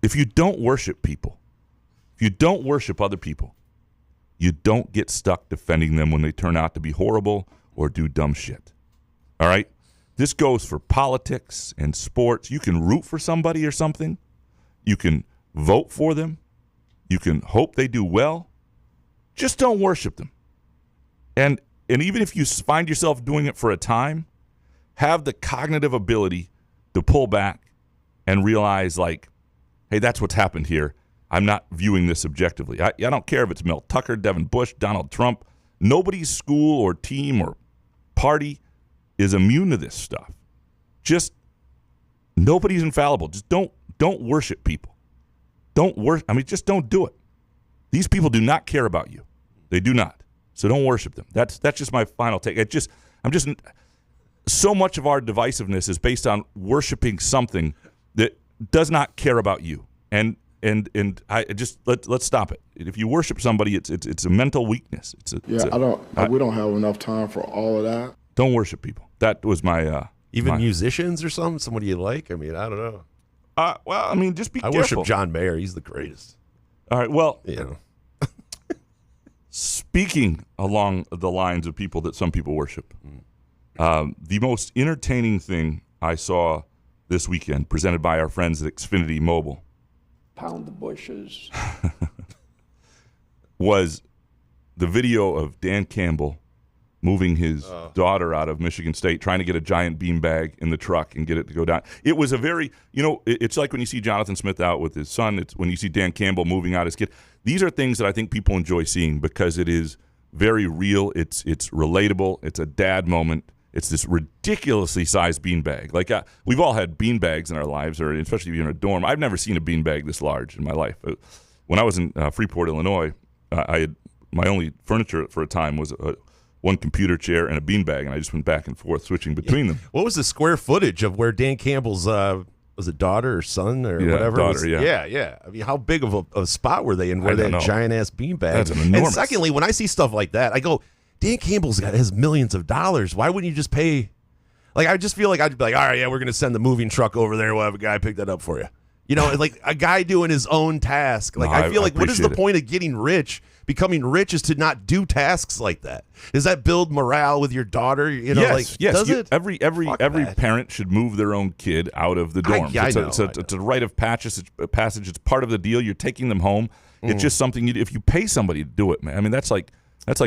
if you don't worship people, if you don't worship other people, you don't get stuck defending them when they turn out to be horrible or do dumb shit. All right? This goes for politics and sports. You can root for somebody or something. You can vote for them. You can hope they do well. Just don't worship them. And even if you find yourself doing it for a time, have the cognitive ability to pull back and realize, like, hey, that's what's happened here. I'm not viewing this objectively. I don't care if it's Mel Tucker, Devin Bush, Donald Trump. Nobody's school or team or party is immune to this stuff. Just nobody's infallible. Just don't worship people. Just don't do it. These people do not care about you. They do not. So don't worship them. That's just my final take. So much of our divisiveness is based on worshiping something that does not care about you. And let's stop it. If you worship somebody, it's a mental weakness. We don't have enough time for all of that. Don't worship people. That was my musicians or something. Somebody you like. I mean, I don't know. Just be I careful. worship John Mayer. He's the greatest. All right. Well, you know. Speaking along the lines of people that some people worship, the most entertaining thing I saw this weekend, presented by our friends at Xfinity Mobile, Pound the bushes. was the video of Dan Campbell moving his daughter out of Michigan State, trying to get a giant beanbag in the truck and get it to go down. It was a very, it's like when you see Jonathan Smith out with his son. It's when you see Dan Campbell moving out his kid. These are things that I think people enjoy seeing because it is very real. It's relatable. It's a dad moment. It's this ridiculously sized beanbag. Like we've all had beanbags in our lives, or especially if you're in a dorm. I've never seen a beanbag this large in my life. When I was in Freeport, Illinois, I had my only furniture for a time was one computer chair and a beanbag, and I just went back and forth switching between them. What was the square footage of where Dan Campbell's was it daughter or son or whatever? Daughter, yeah. I mean, how big of a spot were they in where they had giant ass beanbags? That's enormous. And secondly, when I see stuff like that, I go, Dan Campbell's has millions of dollars. Why wouldn't you just pay? Like, I just feel like I'd be like, all right, yeah, we're going to send the moving truck over there. We'll have a guy pick that up for you. Like a guy doing his own task. Like, I feel like what is the point of getting rich? Becoming rich is to not do tasks like that. Does that build morale with your daughter? Yes. Does it? Every parent should move their own kid out of the dorm. It's a rite of passage. It's part of the deal. You're taking them home. It's just something if you pay somebody to do it, man. I mean, that's like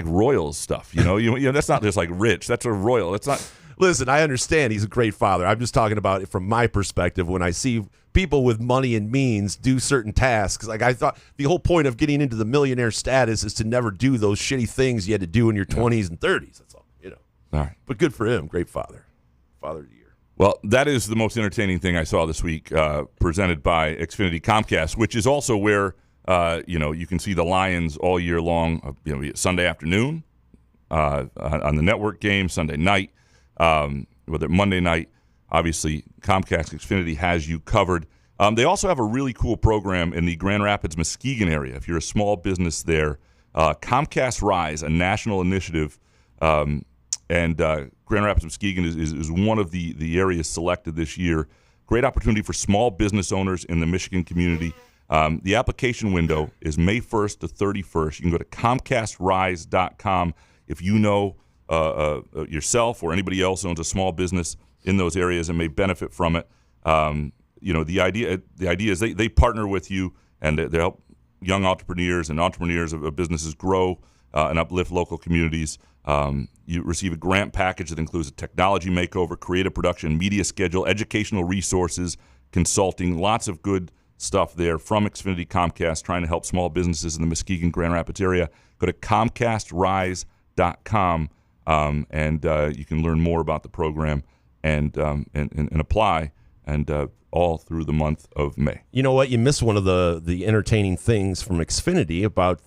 Royals stuff. That's not just like rich. That's a Royal. That's not. Listen, I understand he's a great father. I'm just talking about it from my perspective when I see people with money and means do certain tasks. Like, I thought the whole point of getting into the millionaire status is to never do those shitty things you had to do in your 20s and 30s. That's all, All right. But good for him. Great father. Father of the year. Well, that is the most entertaining thing I saw this week, presented by Xfinity Comcast, which is also where, you can see the Lions all year long, Sunday afternoon on the network game, Sunday night, whether Monday night. Obviously, Comcast Xfinity has you covered. They also have a really cool program in the Grand Rapids, Muskegon area. If you're a small business there, Comcast Rise, a national initiative, and Grand Rapids, Muskegon is one of the areas selected this year. Great opportunity for small business owners in the Michigan community. The application window is May 1st to 31st. You can go to ComcastRise.com if you know yourself or anybody else owns a small business in those areas and may benefit from it. The idea is they partner with you and they help young entrepreneurs and entrepreneurs of businesses grow and uplift local communities. You receive a grant package that includes a technology makeover, creative production, media schedule, educational resources, consulting, lots of good stuff there from Xfinity Comcast, trying to help small businesses in the Muskegon, Grand Rapids area. Go to ComcastRise.com and you can learn more about the program and apply, and all through the month of May. You know what? You missed one of the entertaining things from Xfinity about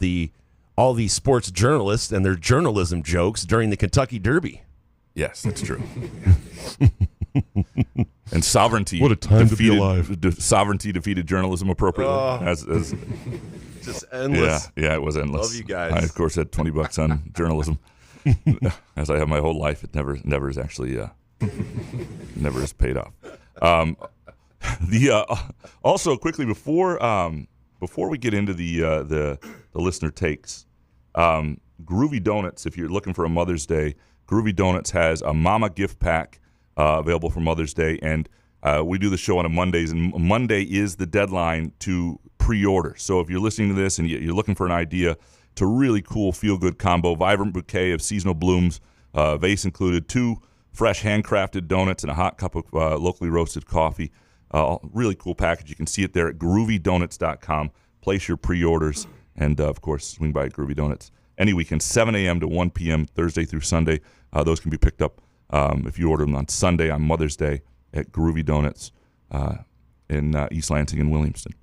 all these sports journalists and their journalism jokes during the Kentucky Derby. Yes, that's true. And sovereignty. What a time to be alive. Sovereignty defeated journalism appropriately. As just endless. Yeah, it was endless. Love you guys. I, of course, had $20 on journalism, as I have my whole life. It never is actually never is paid off. Also quickly before we get into the listener takes, Groovy Donuts. If you're looking for a Mother's Day, Groovy Donuts has a Mama gift pack available for Mother's Day, and we do the show on a Mondays, and Monday is the deadline to pre-order. So if you're listening to this and you're looking for an idea, it's a really cool feel-good combo, vibrant bouquet of seasonal blooms, vase included, 2 fresh handcrafted donuts and a hot cup of locally roasted coffee. Really cool package. You can see it there at groovydonuts.com. Place your pre-orders, and of course, swing by Groovy Donuts any weekend, 7 a.m. to 1 p.m. Thursday through Sunday. Those can be picked up if you order them on Sunday on Mother's Day at Groovy Donuts in East Lansing and Williamston.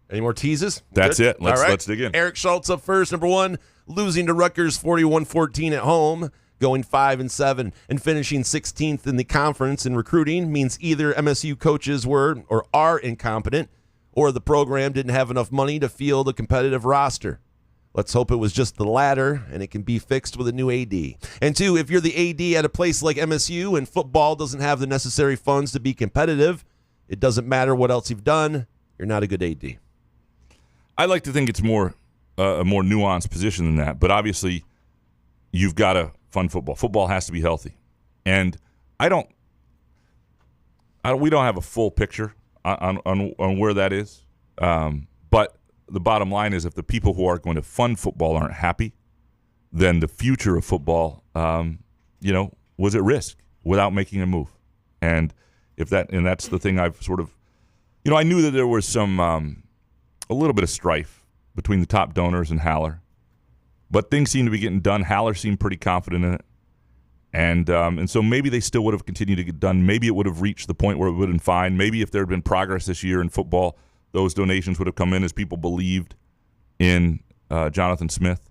Any more teases? That's Good? it. Let's dig in. Eric Schultz up first. Number 1, losing to Rutgers 41-14 at home, going 5-7 and finishing 16th in the conference in recruiting means either MSU coaches were or are incompetent, or the program didn't have enough money to field a competitive roster. Let's hope it was just the latter, and it can be fixed with a new AD. And 2, if you're the AD at a place like MSU and football doesn't have the necessary funds to be competitive, it doesn't matter what else you've done, you're not a good AD. I like to think it's a more nuanced position than that, but obviously you've got to fund football. Football has to be healthy, and we don't have a full picture on where that is. But the bottom line is, if the people who are going to fund football aren't happy, then the future of football, was at risk without making a move. And that's the thing I've sort of, I knew that there was some a little bit of strife between the top donors and Haller, but things seem to be getting done. Haller seemed pretty confident in it, and so maybe they still would have continued to get done. Maybe it would have reached the point where it would have been fine. Maybe if there had been progress this year in football, those donations would have come in as people believed in Jonathan Smith.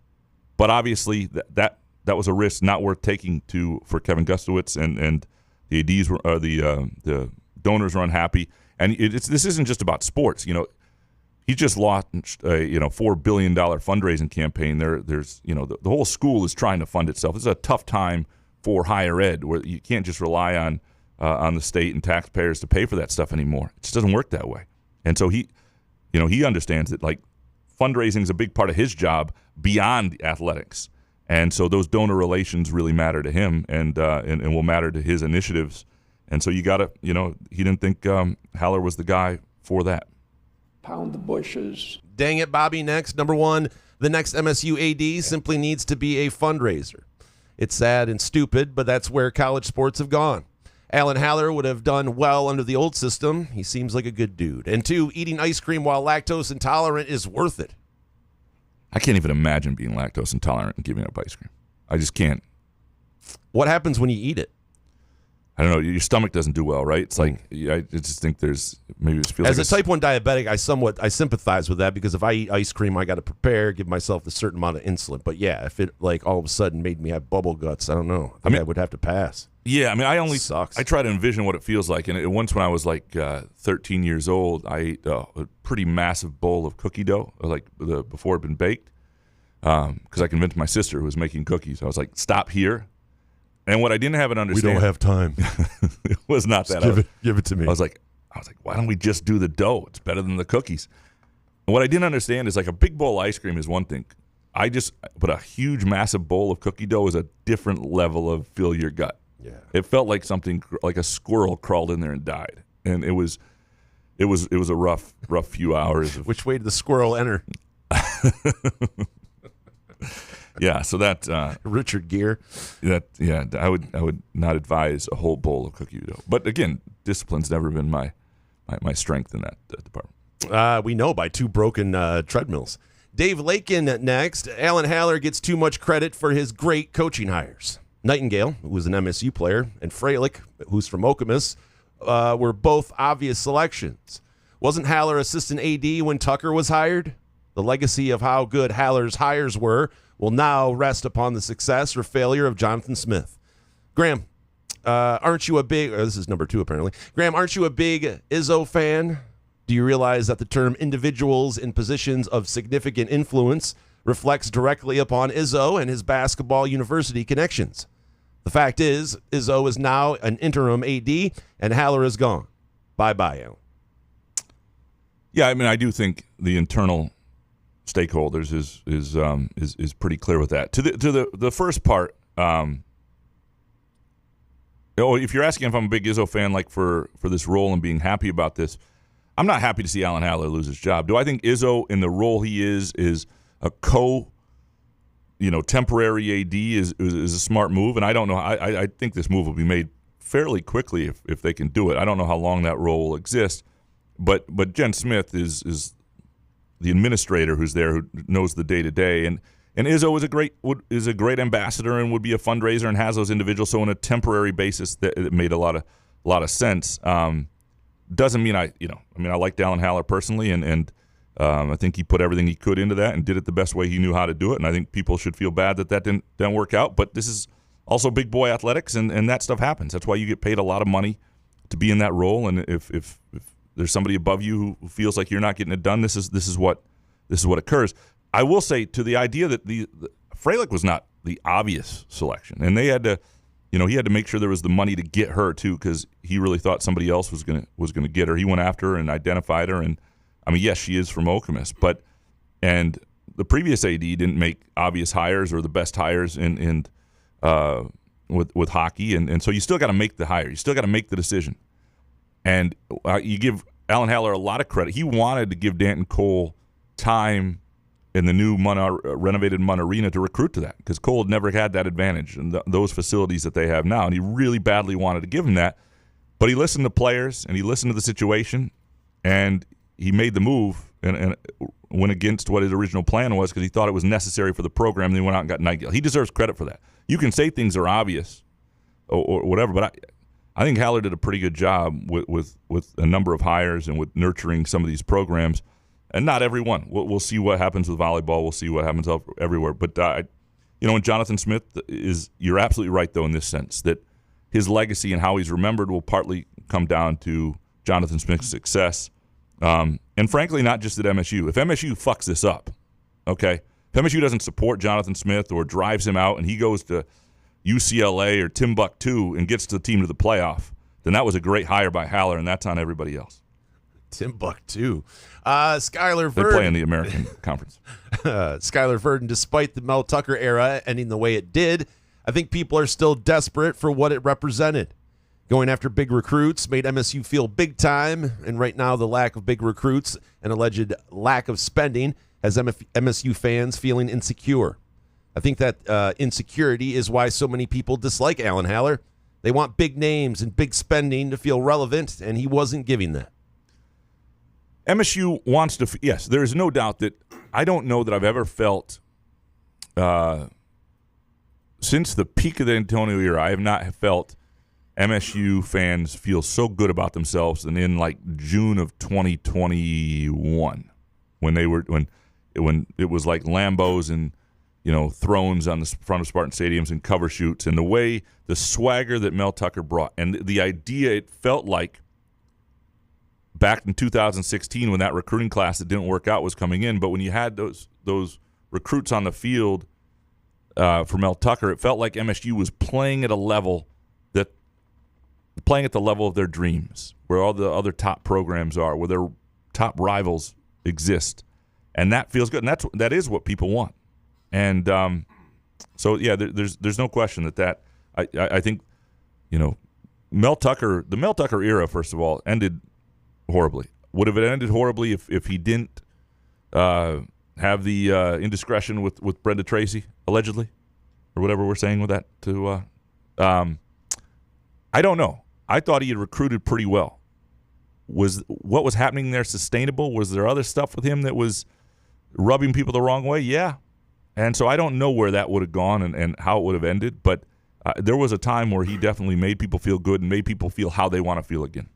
But obviously that was a risk not worth taking for Kevin Gustowitz, and the ADs were the donors were unhappy. And this isn't just about sports. He just launched a $4 billion fundraising campaign. There's the whole school is trying to fund itself. It's a tough time for higher ed, where you can't just rely on the state and taxpayers to pay for that stuff anymore. It just doesn't work that way. And so he understands that, like, fundraising is a big part of his job beyond athletics. And so those donor relations really matter to him, and will matter to his initiatives. And so you got to, he didn't think Haller was the guy for that. Pound the bushes. Dang it, Bobby. Next, number 1, the next MSU AD simply needs to be a fundraiser. It's sad and stupid, but that's where college sports have gone. Alan Haller would have done well under the old system. He seems like a good dude. And 2, eating ice cream while lactose intolerant is worth it. I can't even imagine being lactose intolerant and giving up ice cream. I just can't. What happens when you eat it? I don't know. Your stomach doesn't do well, right? It's like, I just think maybe it feels as like a type 1 diabetic, I sympathize with that, because if I eat ice cream, I got to prepare, give myself a certain amount of insulin. But yeah, if it all of a sudden made me have bubble guts, I don't know. I would have to pass. Yeah, Sucks. I try to envision what it feels like. And once when I was like 13 years old, I ate a pretty massive bowl of cookie dough, before it had been baked, because I convinced my sister, who was making cookies. I was like, stop here. And what I didn't have an understanding. We don't have time. It was not that. Give it to me. I was like, why don't we just do the dough? It's better than the cookies. And what I didn't understand is, like, a big bowl of ice cream is one thing. But a huge, massive bowl of cookie dough is a different level of fill your gut. Yeah. It felt like something, like a squirrel crawled in there and died. And it was a rough few hours. Which way did the squirrel enter? Yeah, so that Richard Gere. I would not advise a whole bowl of cookie dough. But again, discipline's never been my strength in that department. We know by 2 broken treadmills. Dave Lakin next. Alan Haller gets too much credit for his great coaching hires. Nightingale, who was an MSU player, and Freilich, who's from Okemos, were both obvious selections. Wasn't Haller assistant AD when Tucker was hired? The legacy of how good Haller's hires were will now rest upon the success or failure of Jonathan Smith. Graham, aren't you a big, this is number 2 apparently. Graham, aren't you a big Izzo fan? Do you realize that the term individuals in positions of significant influence reflects directly upon Izzo and his basketball university connections? The fact is, Izzo is now an interim AD, and Haller is gone. Bye-bye, Alan. Yeah, I mean, I do think the internal stakeholders is pretty clear with that. To the first part, if you're asking if I'm a big Izzo fan, like for this role and being happy about this, I'm not happy to see Alan Haller lose his job. Do I think Izzo in the role he is a temporary AD is a smart move? And I don't know. I think this move will be made fairly quickly if they can do it. I don't know how long that role will exist, but Jen Smith is the administrator who's there, who knows the day to day, and Izzo is a great ambassador and would be a fundraiser and has those individuals. So on a temporary basis, that it made a lot of sense. Doesn't mean I liked Alan Haller personally, and I think he put everything he could into that and did it the best way he knew how to do it. And I think people should feel bad that didn't work out. But this is also big boy athletics, and that stuff happens. That's why you get paid a lot of money to be in that role. And if there's somebody above you who feels like you're not getting it done, this is what occurs. I will say, to the idea that the Freilich was not the obvious selection, and they had to, he had to make sure there was the money to get her too, because he really thought somebody else was gonna get her. He went after her and identified her, and I mean, yes, she is from Okemos, and the previous AD didn't make obvious hires or the best hires with hockey, and so you still got to make the hire. You still got to make the decision, and you give Alan Haller a lot of credit. He wanted to give Danton Cole time in the new renovated Munn Arena to recruit to that, because Cole had never had that advantage and those facilities that they have now, and he really badly wanted to give him that. But he listened to players, and he listened to the situation, and he made the move and went against what his original plan was, because he thought it was necessary for the program, and he went out and got Nightingale. He deserves credit for that. You can say things are obvious or whatever, but I think Haller did a pretty good job with a number of hires and with nurturing some of these programs. And not every one. We'll see what happens with volleyball. We'll see what happens everywhere. But, and Jonathan Smith you're absolutely right, though, in this sense, that his legacy and how he's remembered will partly come down to Jonathan Smith's success. And frankly, not just at MSU. If MSU fucks this up, okay, if MSU doesn't support Jonathan Smith or drives him out and he goes to UCLA or Timbuktu and gets the team to the playoff, then that was a great hire by Haller, and that's on everybody else. Timbuktu. Skylar Verdon. They play in the American Conference. Skylar Verdon, despite the Mel Tucker era ending the way it did, I think people are still desperate for what it represented. Going after big recruits made MSU feel big time, and right now the lack of big recruits and alleged lack of spending has MSU fans feeling insecure. I think that insecurity is why so many people dislike Alan Haller. They want big names and big spending to feel relevant, and he wasn't giving that. MSU wants to, yes, there is no doubt that I don't know that I've ever felt, since the peak of the Antonio era, I have not felt MSU fans feel so good about themselves than in like June of 2021 when it was like Lambos and thrones on the front of Spartan stadiums and cover shoots, and the way the swagger that Mel Tucker brought, and the idea, it felt like back in 2016 when that recruiting class that didn't work out was coming in, but when you had those recruits on the field for Mel Tucker, it felt like MSU was playing at the level of their dreams, where all the other top programs are, where their top rivals exist, and that feels good, and that is what people want. And so yeah, there's no question that I think the Mel Tucker era, first of all, ended horribly. Would have it ended horribly if he didn't have the indiscretion with Brenda Tracy, allegedly, or whatever we're saying with that to I don't know. I thought he had recruited pretty well. Was what was happening there sustainable? Was there other stuff with him that was rubbing people the wrong way? Yeah. And so I don't know where that would have gone and how it would have ended, but there was a time where he definitely made people feel good and made people feel how they want to feel again.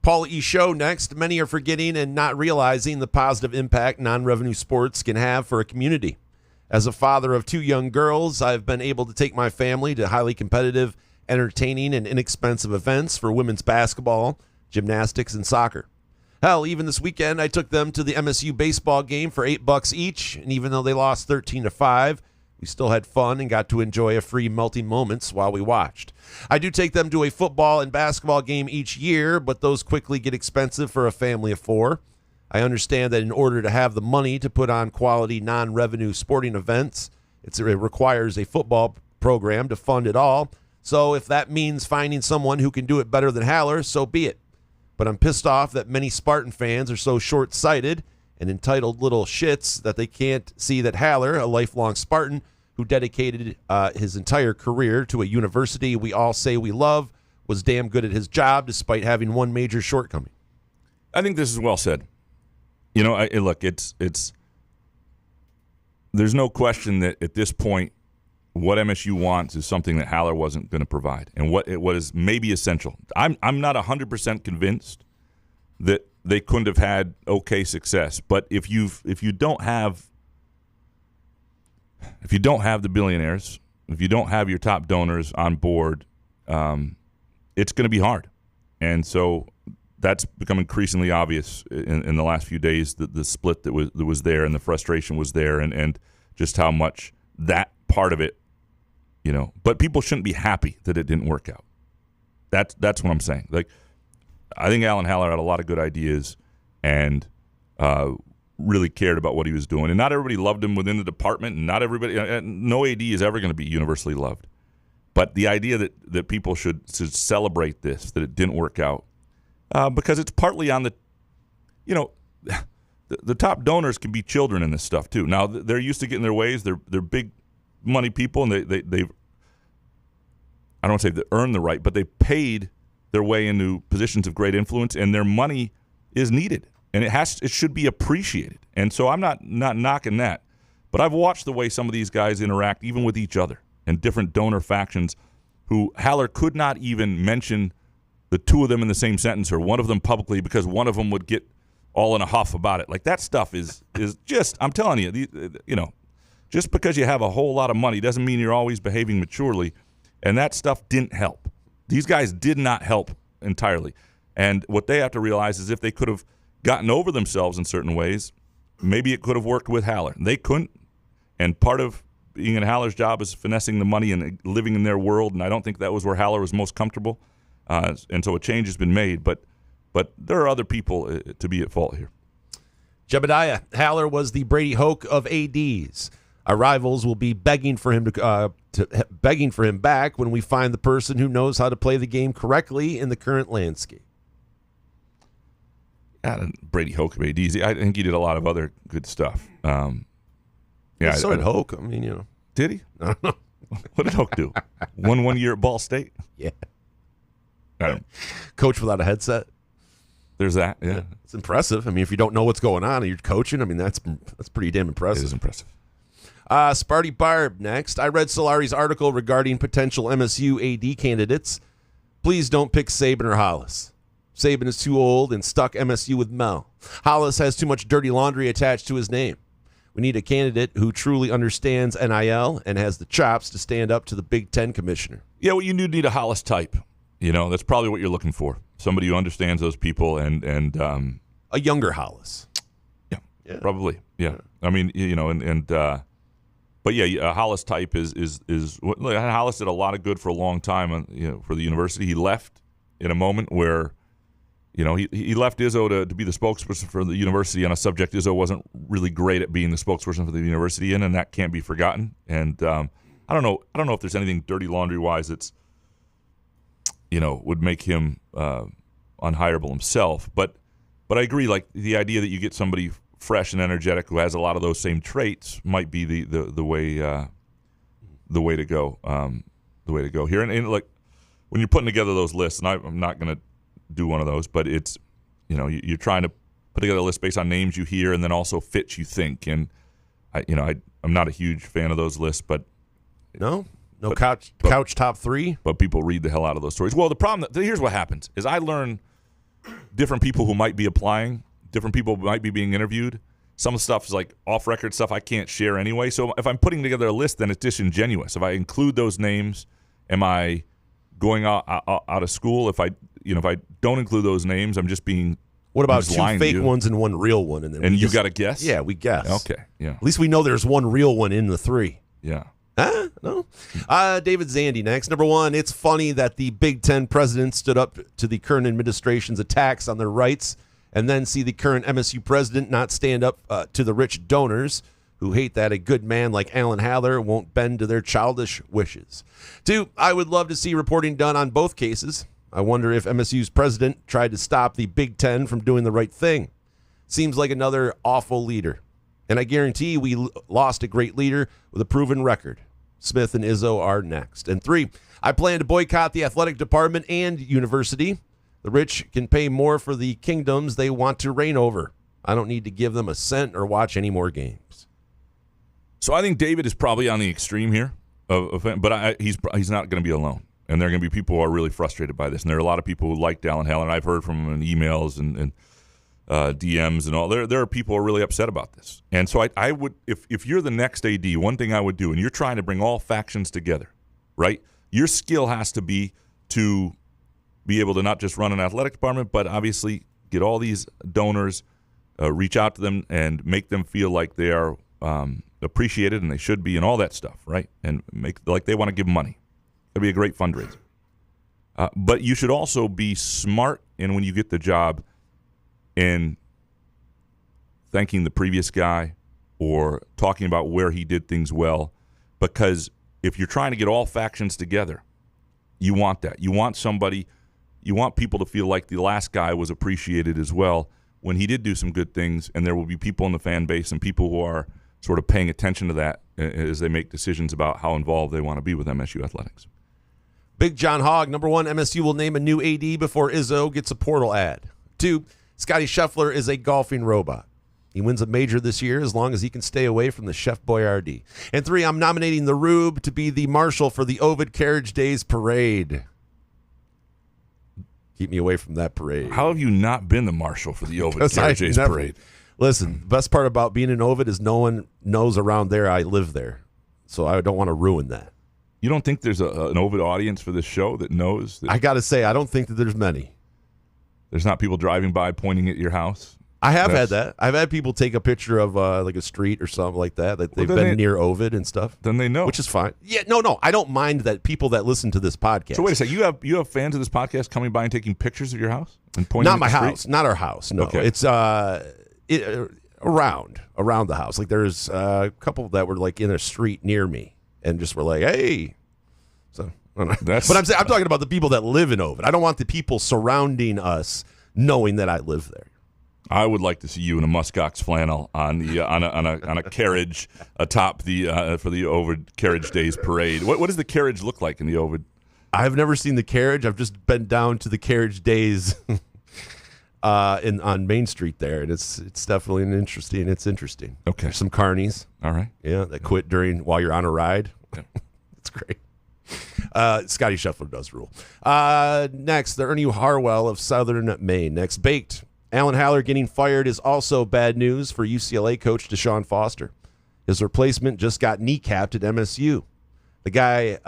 Paul E. Show next. Many are forgetting and not realizing the positive impact non-revenue sports can have for a community. As a father of 2 young girls, I've been able to take my family to highly competitive, entertaining, and inexpensive events for women's basketball, gymnastics, and soccer. Hell, even this weekend, I took them to the MSU baseball game for $8 each, and even though they lost 13-5, we still had fun and got to enjoy a free melting moments while we watched. I do take them to a football and basketball game each year, but those quickly get expensive for a family of 4. I understand that in order to have the money to put on quality non-revenue sporting events, it requires a football program to fund it all. So if that means finding someone who can do it better than Haller, so be it. But I'm pissed off that many Spartan fans are so short-sighted and entitled little shits that they can't see that Haller, a lifelong Spartan who dedicated his entire career to a university we all say we love, was damn good at his job despite having one major shortcoming. I think this is well said. Look, it's there's no question that at this point, what MSU wants is something that Haller wasn't going to provide, and what is maybe essential. I'm not 100% convinced that they couldn't have had okay success, but if you don't have the billionaires, if you don't have your top donors on board, it's going to be hard, and so that's become increasingly obvious in the last few days. The split that was there, and the frustration was there, and just how much that part of it. But people shouldn't be happy that it didn't work out. That's what I'm saying. Like, I think Alan Haller had a lot of good ideas and really cared about what he was doing. And not everybody loved him within the department, and not everybody. No AD is ever going to be universally loved. But the idea that people should celebrate this, that it didn't work out, because it's partly on the top donors can be children in this stuff too. Now they're used to getting their ways. They're big money people, and they've I don't want to say they earned the right, but they paid their way into positions of great influence, and their money is needed, and it should be appreciated. And so I'm not knocking that, but I've watched the way some of these guys interact, even with each other and different donor factions, who Haller could not even mention the two of them in the same sentence, or one of them publicly, because one of them would get all in a huff about it. Like, that stuff is just, I'm telling you, just because you have a whole lot of money doesn't mean you're always behaving maturely, and that stuff didn't help. These guys did not help entirely. And what they have to realize is if they could have gotten over themselves in certain ways, maybe it could have worked with Haller. They couldn't, and part of being in Haller's job is finessing the money and living in their world, and I don't think that was where Haller was most comfortable. And so a change has been made, but there are other people to be at fault here. Jebediah, Haller was the Brady Hoke of ADs. Our rivals will be begging for him begging for him back when we find the person who knows how to play the game correctly in the current landscape. Brady Hoke of ADs. I think he did a lot of other good stuff. So did Hoke. I mean, Did he? I don't know. What did Hoke do? Won 1 year at Ball State? Yeah. Coach without a headset. There's that. Yeah. It's impressive. I mean, if you don't know what's going on and you're coaching, I mean, that's pretty damn impressive. It is impressive. Sparty Barb next. I read Solari's article regarding potential MSU AD candidates. Please don't pick Saban or Hollis. Saban is too old and stuck MSU with Mel. Hollis has too much dirty laundry attached to his name. We need a candidate who truly understands NIL and has the chops to stand up to the Big Ten commissioner. Yeah, well, you need a Hollis type. That's probably what you're looking for. Somebody who understands those people and a younger Hollis. Yeah. Probably. Yeah. I mean, but yeah, a Hollis type is Hollis did a lot of good for a long time, for the university. He left in a moment where, he left Izzo to be the spokesperson for the university on a subject Izzo wasn't really great at being the spokesperson for the university in, and that can't be forgotten. And I don't know if there's anything dirty laundry wise that's would make him unhireable himself. But I agree, like the idea that you get somebody fresh and energetic who has a lot of those same traits might be the way to go. The way to go here. And like when you're putting together those lists, and I'm not going to do one of those, but it's you're trying to put together a list based on names you hear and then also fits you think. And I'm not a huge fan of those lists, but couch top three. But people read the hell out of those stories. Well, the problem, here's what happens, is I learn different people who might be applying, different people who might be being interviewed. Some stuff is like off-record stuff I can't share anyway. So if I'm putting together a list, then it's disingenuous. If I include those names, am I going out of school? If I don't include those names, I'm just being. What about two fake ones and one real one? And you got to guess? Yeah, we guess. Okay, yeah. At least we know there's one real one in the three. Yeah. No. David Zandy next. Number one, it's funny that the Big Ten president stood up to the current administration's attacks on their rights and then see the current MSU president not stand up to the rich donors who hate that a good man like Alan Haller won't bend to their childish wishes. 2, I would love to see reporting done on both cases. I wonder if MSU's president tried to stop the Big Ten from doing the right thing. Seems like another awful leader. And I guarantee we lost a great leader with a proven record. Smith and Izzo are next. And 3, I plan to boycott the athletic department and university. The rich can pay more for the kingdoms they want to reign over. I don't need to give them a cent or watch any more games. So I think David is probably on the extreme here, but he's not going to be alone. And there are going to be people who are really frustrated by this. And there are a lot of people who liked Alan Haller, and I've heard from him in emails and DMs and all. There are people who are really upset about this. And so I would, if you're the next AD, one thing I would do, and you're trying to bring all factions together, right? Your skill has to be able to not just run an athletic department, but obviously get all these donors, reach out to them, and make them feel like they are appreciated, and they should be, and all that stuff, right? And make like they want to give money. It'd be a great fundraiser. But you should also be smart, and when you get the job, in thanking the previous guy or talking about where he did things well, because if you're trying to get all factions together, you want that. You want people to feel like the last guy was appreciated as well when he did do some good things, and there will be people in the fan base and people who are sort of paying attention to that as they make decisions about how involved they want to be with MSU athletics. Big John Hogg, number 1, MSU will name a new AD before Izzo gets a portal ad. 2, Scotty Scheffler is a golfing robot. He wins a major this year as long as he can stay away from the Chef Boyardee. And 3, I'm nominating the Rube to be the marshal for the Ovid Carriage Days Parade. Keep me away from that parade. How have you not been the marshal for the Ovid Carriage Days Parade? Listen, the best part about being in Ovid is no one knows around there I live there. So I don't want to ruin that. You don't think there's an Ovid audience for this show that knows? I got to say, I don't think that there's many. There's not people driving by pointing at your house? I have had that. I've had people take a picture of like a street or something like that they've been near Ovid and stuff. Then they know. Which is fine. Yeah, no. I don't mind that people that listen to this podcast. So wait a second. You have fans of this podcast coming by and taking pictures of your house and pointing Not at my the house. street? Not our house. No. Okay. It's around the house. Like there's a couple that were like in a street near me and just were like, hey. So I don't know. But I'm talking about the people that live in Ovid. I don't want the people surrounding us knowing that I live there. I would like to see you in a muskox flannel on a carriage atop the for the Ovid Carriage Days Parade. What does the carriage look like in the Ovid? I've never seen the carriage. I've just been down to the Carriage Days on Main Street there, and it's definitely interesting. It's interesting. Okay, there's some carnies. All right, yeah, that quit while you're on a ride. Yeah. It's great. Scotty Scheffler does rule. Next, the Ernie Harwell of Southern Maine. Next, Baked. Alan Haller getting fired is also bad news for UCLA coach Deshaun Foster. His replacement just got kneecapped at MSU. The guy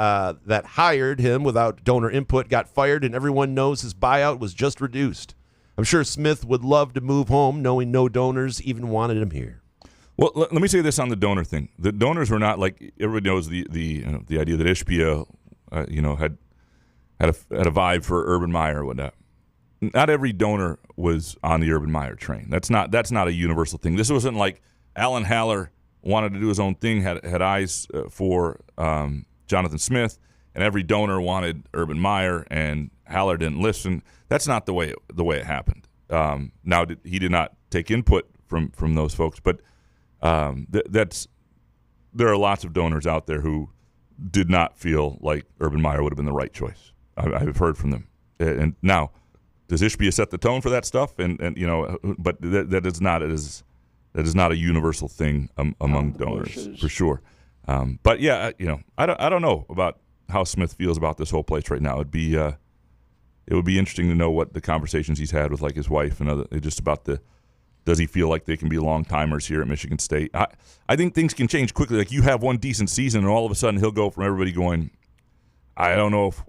that hired him without donor input got fired, and everyone knows his buyout was just reduced. I'm sure Smith would love to move home, knowing no donors even wanted him here. Well, let me say this on the donor thing. The donors were not like everybody knows the idea that Ishbia, had a vibe for Urban Meyer or whatnot. Not every donor was on the Urban Meyer train. That's not a universal thing. This wasn't like Alan Haller wanted to do his own thing, had eyes for Jonathan Smith, and every donor wanted Urban Meyer, and Haller didn't listen. That's not the way it happened. Now he did not take input from those folks, but there are lots of donors out there who did not feel like Urban Meyer would have been the right choice. I've heard from them, and now. Does Ishbia set the tone for that stuff? And but that is not a universul thing among donors for sure. But yeah, I don't know about how Smith feels about this whole place right now. It would be interesting to know what the conversations he's had with like his wife and other just about does he feel like they can be long timers here at Michigan State? I think things can change quickly. Like you have one decent season, and all of a sudden he'll go from everybody going, I don't know if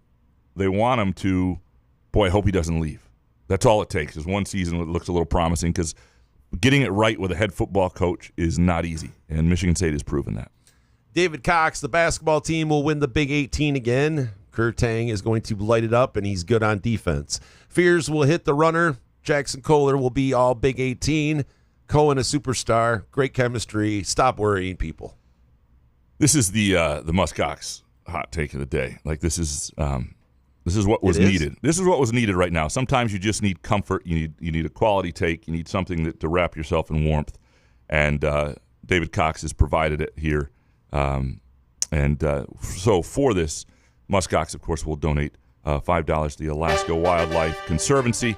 they want him to. Boy, I hope he doesn't leave. That's all it takes is one season that looks a little promising because getting it right with a head football coach is not easy, and Michigan State has proven that. David Cox, the basketball team will win the Big 18 again. Kurtang is going to light it up, and he's good on defense. Fears will hit the runner. Jackson Kohler will be all Big 18. Cohen a superstar. Great chemistry. Stop worrying people. This is the Muskox hot take of the day. Like this is what was needed. This is what was needed right now. Sometimes you just need comfort. You need a quality take. You need something to wrap yourself in warmth. And David Cox has provided it here. So for this, Muskox, of course, will donate $5 to the Alaska Wildlife Conservancy.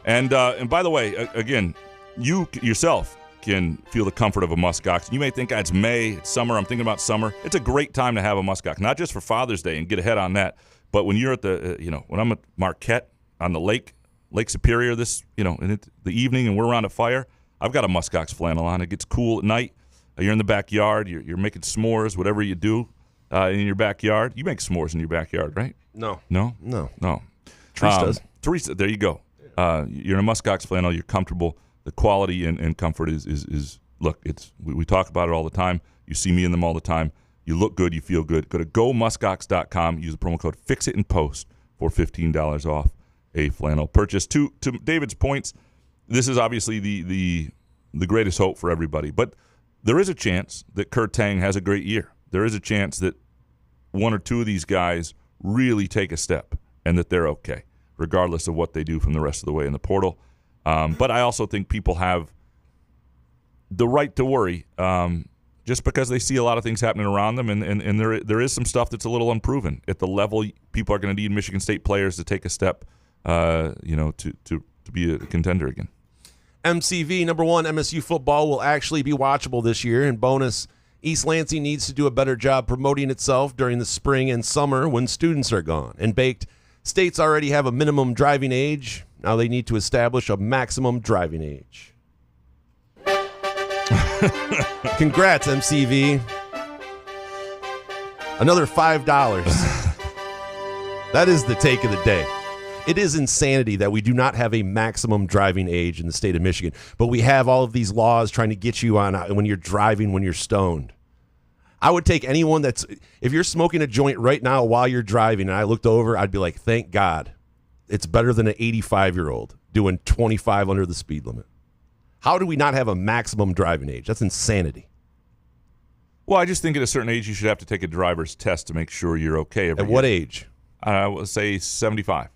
And by the way, again, you yourself can feel the comfort of a muskox. You may think it's May, it's summer. I'm thinking about summer. It's a great time to have a muskox, not just for Father's Day and get ahead on that, but when you're at the, when I'm at Marquette on the Lake Superior, in the evening, and we're around a fire, I've got a muskox flannel on. It gets cool at night. You're in the backyard. You're making s'mores, whatever you do in your backyard. You make s'mores in your backyard, right? No. No. Teresa does. Teresa, there you go. You're in a muskox flannel. You're comfortable. The quality and comfort is look, we talk about it all the time. You see me in them all the time. You look good, you feel good. Go to gomuskox.com, use the promo code FIXITANDPOST for $15 off a flannel purchase. To David's points, this is obviously the greatest hope for everybody. But there is a chance that Kurt Tang has a great year. There is a chance that one or two of these guys really take a step and that they're okay, regardless of what they do from the rest of the way in the portal. But I also think people have the right to worry just because they see a lot of things happening around them, and there is some stuff that's a little unproven. At the level people are going to need Michigan State players to take a step, to be a contender again. MCV, number one, MSU football will actually be watchable this year. And bonus, East Lansing needs to do a better job promoting itself during the spring and summer when students are gone. And baked, states already have a minimum driving age. Now they need to establish a maximum driving age. Congrats, MCV. Another $5. That is the take of the day. It is insanity that we do not have a maximum driving age in the state of Michigan, but we have all of these laws trying to get you on when you're driving when you're stoned. I would take anyone if you're smoking a joint right now while you're driving and I looked over, I'd be like, thank God. It's better than an 85-year-old doing 25 under the speed limit. How do we not have a maximum driving age? That's insanity. Well, I just think at a certain age you should have to take a driver's test to make sure you're okay. At what age? I would say 75.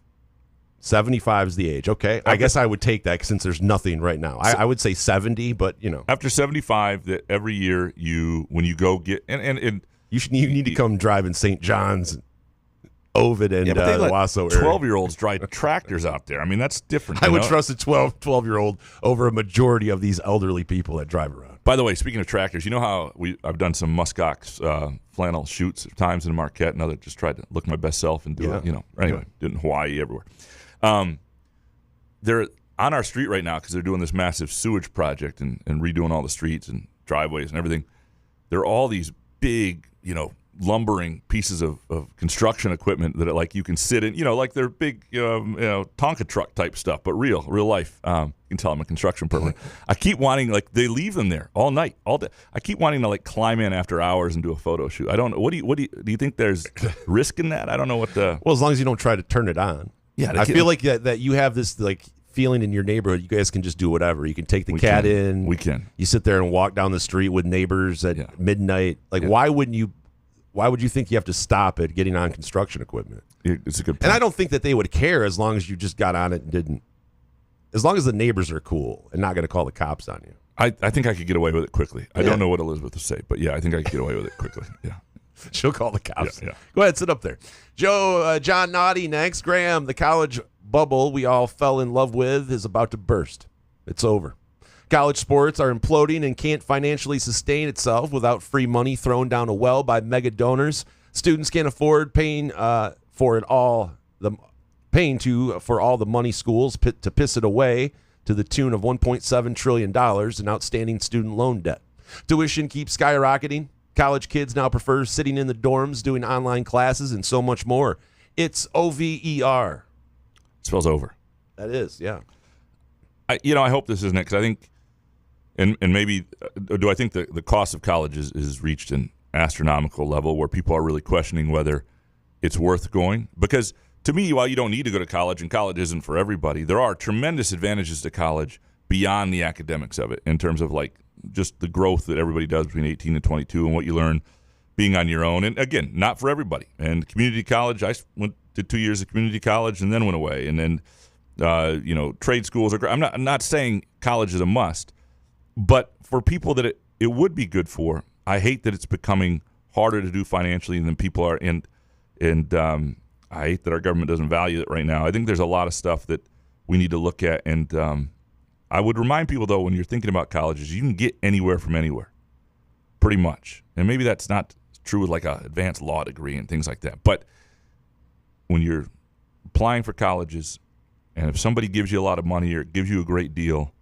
75 is the age. Okay. I guess I would take that since there's nothing right now. I would say 70, but, After 75, that every year when you go get – and you need to come drive in St. John's, Ovid, and Wasso area. 12-year-olds drive tractors out there. I mean, that's different. I would trust a 12-year-old over a majority of these elderly people that drive around. By the way, speaking of tractors, you know how I've done some muskox flannel shoots at times in Marquette and others, just tried to look my best self and do it, Anyway, did it in Hawaii, everywhere. They're on our street right now because they're doing this massive sewage project and redoing all the streets and driveways and everything. There are all these big, lumbering pieces of construction equipment that you can sit in, like they're big, Tonka truck type stuff, but real life. You can tell I'm a construction pervert. I keep wanting, they leave them there all night, all day. I keep wanting to climb in after hours and do a photo shoot. I don't know. Do you think there's risk in that? I don't know what well, as long as you don't try to turn it on. Yeah. I feel like that you have this feeling in your neighborhood. You guys can just do whatever. You can take the cat in. We can. You sit there and walk down the street with neighbors at midnight. Why wouldn't you? Why would you think you have to stop at getting on construction equipment? It's a good point. And I don't think that they would care as long as you just got on it and didn't. As long as the neighbors are cool and not going to call the cops on you. I think I could get away with it quickly. I don't know what Elizabeth will say, but I think I could get away with it quickly. Yeah. She'll call the cops. Yeah. Go ahead, sit up there. John Naughty next. Graham, the college bubble we all fell in love with is about to burst. It's over. College sports are imploding and can't financially sustain itself without free money thrown down a well by mega donors. Students can't afford paying for all the money schools to piss it away to the tune of $1.7 trillion in outstanding student loan debt. Tuition keeps skyrocketing. College kids now prefer sitting in the dorms, doing online classes, and so much more. It's OVER. It spells over. That is, yeah. I hope this isn't it, because I think, and maybe, do I think the cost of college is reached an astronomical level where people are really questioning whether it's worth going? Because to me, while you don't need to go to college, and college isn't for everybody, there are tremendous advantages to college beyond the academics of it in terms of like just the growth that everybody does between 18 and 22 and what you learn being on your own. And again, not for everybody. And community college, I did 2 years of community college and then went away. And then, trade schools are great. I'm not saying college is a must, but for people that it would be good for, I hate that it's becoming harder to do financially than people are. And I hate that our government doesn't value it right now. I think there's a lot of stuff that we need to look at. And I would remind people, though, when you're thinking about colleges, you can get anywhere from anywhere, pretty much. And maybe that's not true with like an advanced law degree and things like that. But when you're applying for colleges, and if somebody gives you a lot of money or gives you a great deal,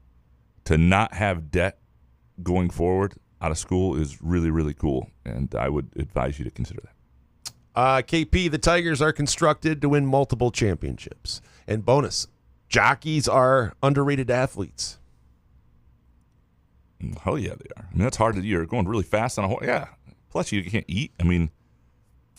to not have debt going forward out of school is really, really cool. And I would advise you to consider that. KP, the Tigers are constructed to win multiple championships. And bonus, jockeys are underrated athletes. Hell yeah, they are. I mean, that's hard. You're going really fast on a horse. Yeah. Plus, you can't eat. I mean,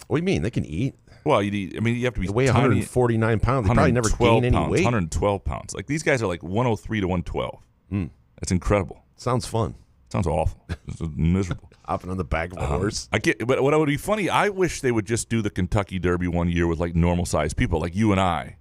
what do you mean? They can eat. Well, you have to be. They weigh 149 pounds. They probably never gain any weight. 112 pounds. Like these guys are like 103 to 112. That's incredible. Sounds fun. Sounds awful. It's miserable. Hopping on the back of a horse. But what would be funny? I wish they would just do the Kentucky Derby one year with like normal sized people, like you and I.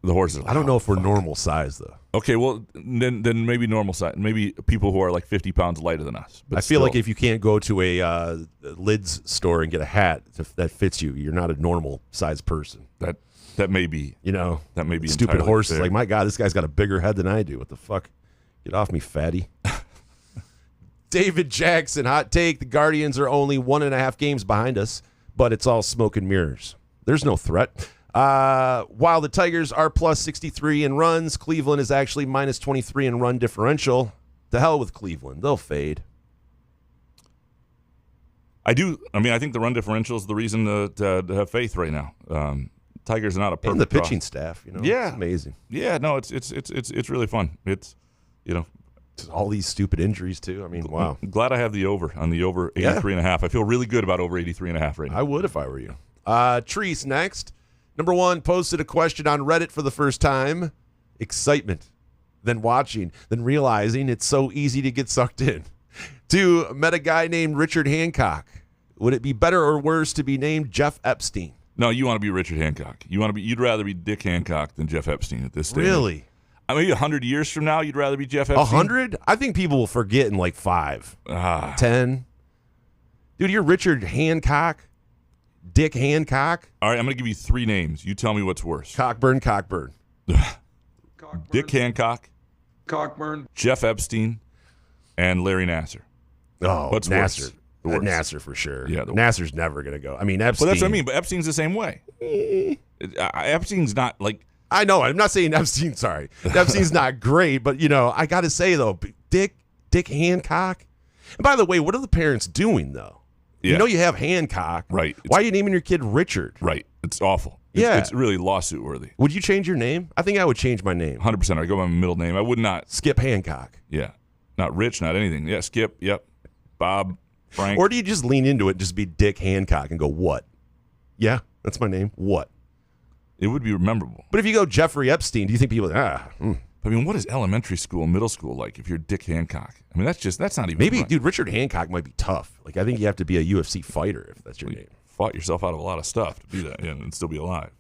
The horses. Like, I don't know if we're normal size though. Okay, well then maybe normal size. Maybe people who are like 50 pounds lighter than us. But I feel like if you can't go to a lids store and get a hat that fits you, you're not a normal size person. That may be. That may be stupid horses. Fair. Like, my God, this guy's got a bigger head than I do. What the fuck? Get off me, fatty. David Jackson, hot take. The Guardians are only 1.5 games behind us, but it's all smoke and mirrors. There's no threat. While the Tigers are plus 63 in runs, Cleveland is actually minus 23 in run differential. To hell with Cleveland. They'll fade. I think the run differential is the reason to have faith right now. Tigers are not a perfect and the pitching staff, yeah, it's amazing. Yeah, no, it's really fun. It's all these stupid injuries too. I mean, wow. I'm glad I have the over on the over 83.5. I feel really good about over 83.5 right now. I would if I were you. Treese next. Number one posted a question on Reddit for the first time. Excitement. Then watching. Then realizing it's so easy to get sucked in. 2, met a guy named Richard Hancock. Would it be better or worse to be named Jeff Epstein? No, you want to be Richard Hancock. You'd rather be Dick Hancock than Jeff Epstein at this stage. Really? Maybe 100 years from now, you'd rather be Jeff Epstein? 100? I think people will forget in like 5. 10. Dude, you're Richard Hancock. Dick Hancock. All right, I'm going to give you 3 names. You tell me what's worse. Cockburn. Dick Hancock. Cockburn. Jeff Epstein. And Larry Nasser. Oh, what's Nasser. worse? Nasser for sure. Yeah, Nasser's never going to go. I mean, Epstein. Well, that's what I mean, but Epstein's the same way. Epstein's not like... I know. I'm not saying Epstein. Sorry. Epstein's not great, but, I got to say, though, Dick Hancock. And by the way, what are the parents doing, though? Yeah. You have Hancock. Right. Why are you naming your kid Richard? Right. It's awful. It's really lawsuit worthy. Would you change your name? I think I would change my name. 100%. I'd go by my middle name. I would not. Skip Hancock. Yeah. Not Rich, not anything. Yeah, Skip. Yep. Bob. Frank. Or do you just lean into it and just be Dick Hancock and go, what? Yeah, that's my name. What? It would be memorable. But if you go Jeffrey Epstein, do you think people I mean, what is elementary school, middle school like if you're Dick Hancock? I mean, that's not even maybe, right. Dude, Richard Hancock might be tough. Like, I think you have to be a UFC fighter if that's your name. Fought yourself out of a lot of stuff to be that and still be alive.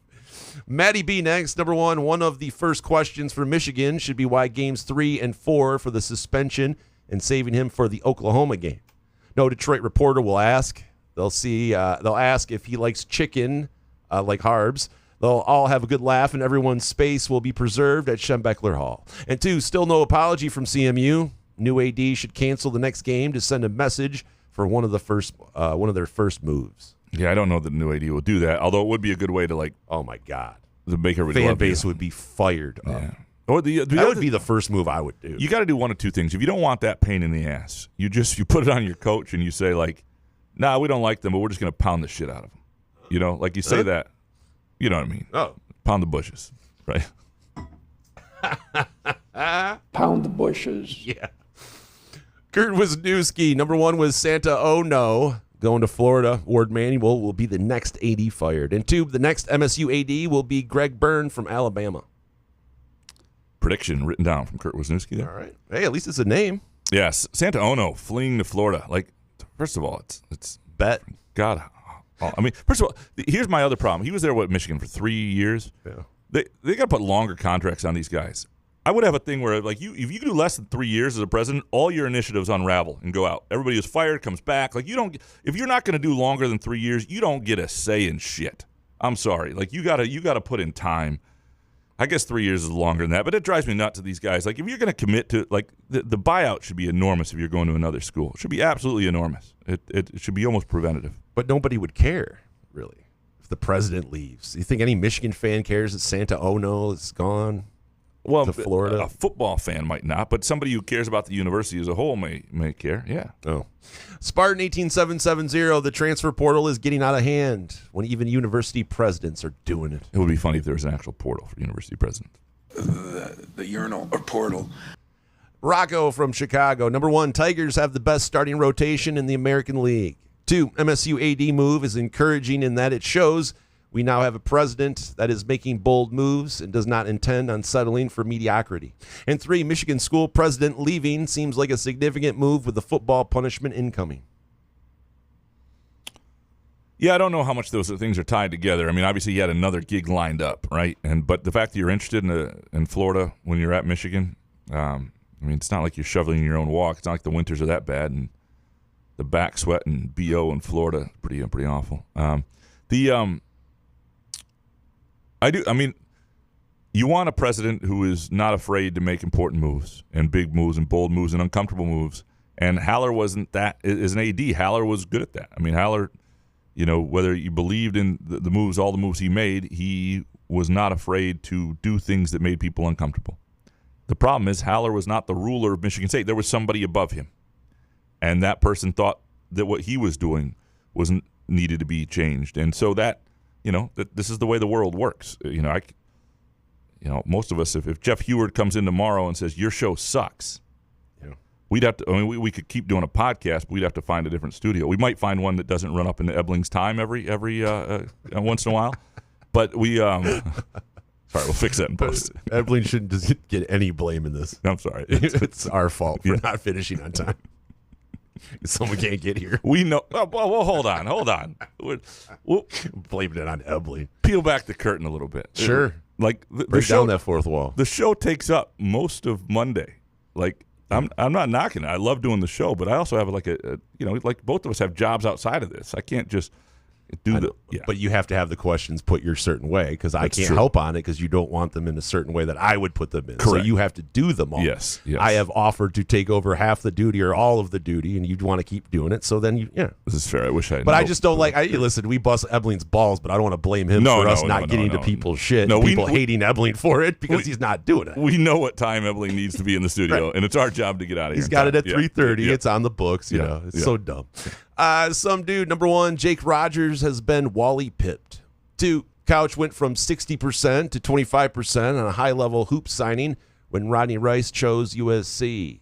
Matty B next. Number one of the first questions for Michigan should be why games 3 and 4 for the suspension and saving him for the Oklahoma game. No Detroit reporter will ask. They'll ask if he likes chicken, like Harbs. They'll all have a good laugh, and everyone's space will be preserved at Schembechler Hall. And 2, still no apology from CMU. New AD should cancel the next game to send a message for one of their first moves. Yeah, I don't know that New AD will do that. Although it would be a good way to like. Oh my God, the Baker fan base would be fired up. Yeah. Or that would be the first move I would do. You got to do one of 2 things. If you don't want that pain in the ass, you put it on your coach and you say like, "Nah, we don't like them, but we're just going to pound the shit out of them." Like you say that. You know what I mean? Oh. Pound the bushes, right? Pound the bushes. Yeah. Kurt Wisniewski, number 1 was Santa Oh No. going to Florida. Ward Manuel will be the next AD fired. And 2, the next MSU AD will be Greg Byrne from Alabama. Prediction written down from Kurt Wisniewski there. All right. Hey, at least it's a name. Yes, Santa Ono fleeing to Florida. Like, first of all, it's Bet. God. I mean, first of all, here's my other problem. He was there, Michigan for 3 years? Yeah. They got to put longer contracts on these guys. I would have a thing where, like, if you do less than 3 years as a president, all your initiatives unravel and go out. Everybody who's fired comes back. Like, if you're not going to do longer than 3 years, you don't get a say in shit. I'm sorry. Like, you gotta put in time. I guess 3 years is longer than that, but it drives me nuts to these guys. Like, if you're going to commit to, like, the buyout should be enormous if you're going to another school. It should be absolutely enormous. It should be almost preventative. But nobody would care, really, if the president leaves. You think any Michigan fan cares that Santa Ono is gone to Florida? A football fan might not, but somebody who cares about the university as a whole may care, yeah. Oh. Spartan 18770, the transfer portal is getting out of hand when even university presidents are doing it. It would be funny if there was an actual portal for university presidents. The urinal or portal. Rocco from Chicago. Number 1, Tigers have the best starting rotation in the American League. 2, MSU AD move is encouraging in that it shows we now have a president that is making bold moves and does not intend on settling for mediocrity. And 3, Michigan school president leaving seems like a significant move with the football punishment incoming. Yeah, I don't know how much those things are tied together. I mean, obviously you had another gig lined up, right? But the fact that you're interested in Florida when you're at Michigan, I mean, it's not like you're shoveling your own walk. It's not like the winters are that bad, and the back sweat and BO in Florida pretty awful. I mean, you want a president who is not afraid to make important moves and big moves and bold moves and uncomfortable moves. And Haller wasn't that. As an AD, Haller was good at that. I mean, Haller, whether you believed in the moves, all the moves he made, he was not afraid to do things that made people uncomfortable. The problem is Haller was not the ruler of Michigan State. There was somebody above him. And that person thought that what he was doing wasn't needed to be changed. And so that, that this is the way the world works. Most of us, if Jeff Heward comes in tomorrow and says, your show sucks, we'd have to, we could keep doing a podcast, but we'd have to find a different studio. We might find one that doesn't run up into Ebling's time every once in a while. But we, sorry, we'll fix that in post. Ebling shouldn't just get any blame in this. I'm sorry. It's our fault for not finishing on time. Someone can't get here. We know. Well, hold on. We'll blaming it on Ebling. Peel back the curtain a little bit. Sure. Like break down that fourth wall. The show takes up most of Monday. Like I'm not knocking it. I love doing the show, but I also have like like both of us have jobs outside of this. I can't just do But you have to have the questions put your certain way because I can't help on it because you don't want them in a certain way that I would put them in. Correct. So you have to do them all. Yes. I have offered to take over half the duty or all of the duty, and you'd want to keep doing it. So then This is fair. I wish I had. But I just don't listen, we bust Ebling's balls, but I don't want to blame him for us not getting to people's shit. No, people hating Ebling for it because he's not doing it. We know what time Ebling needs to be in the studio, right. And it's our job to get out of here. He's got it at 3:30. Yeah. It's on the books. It's so dumb. Some dude, number 1, Jake Rogers has been Wally pipped. 2, Couch went from 60% to 25% on a high-level hoop signing when Rodney Rice chose USC.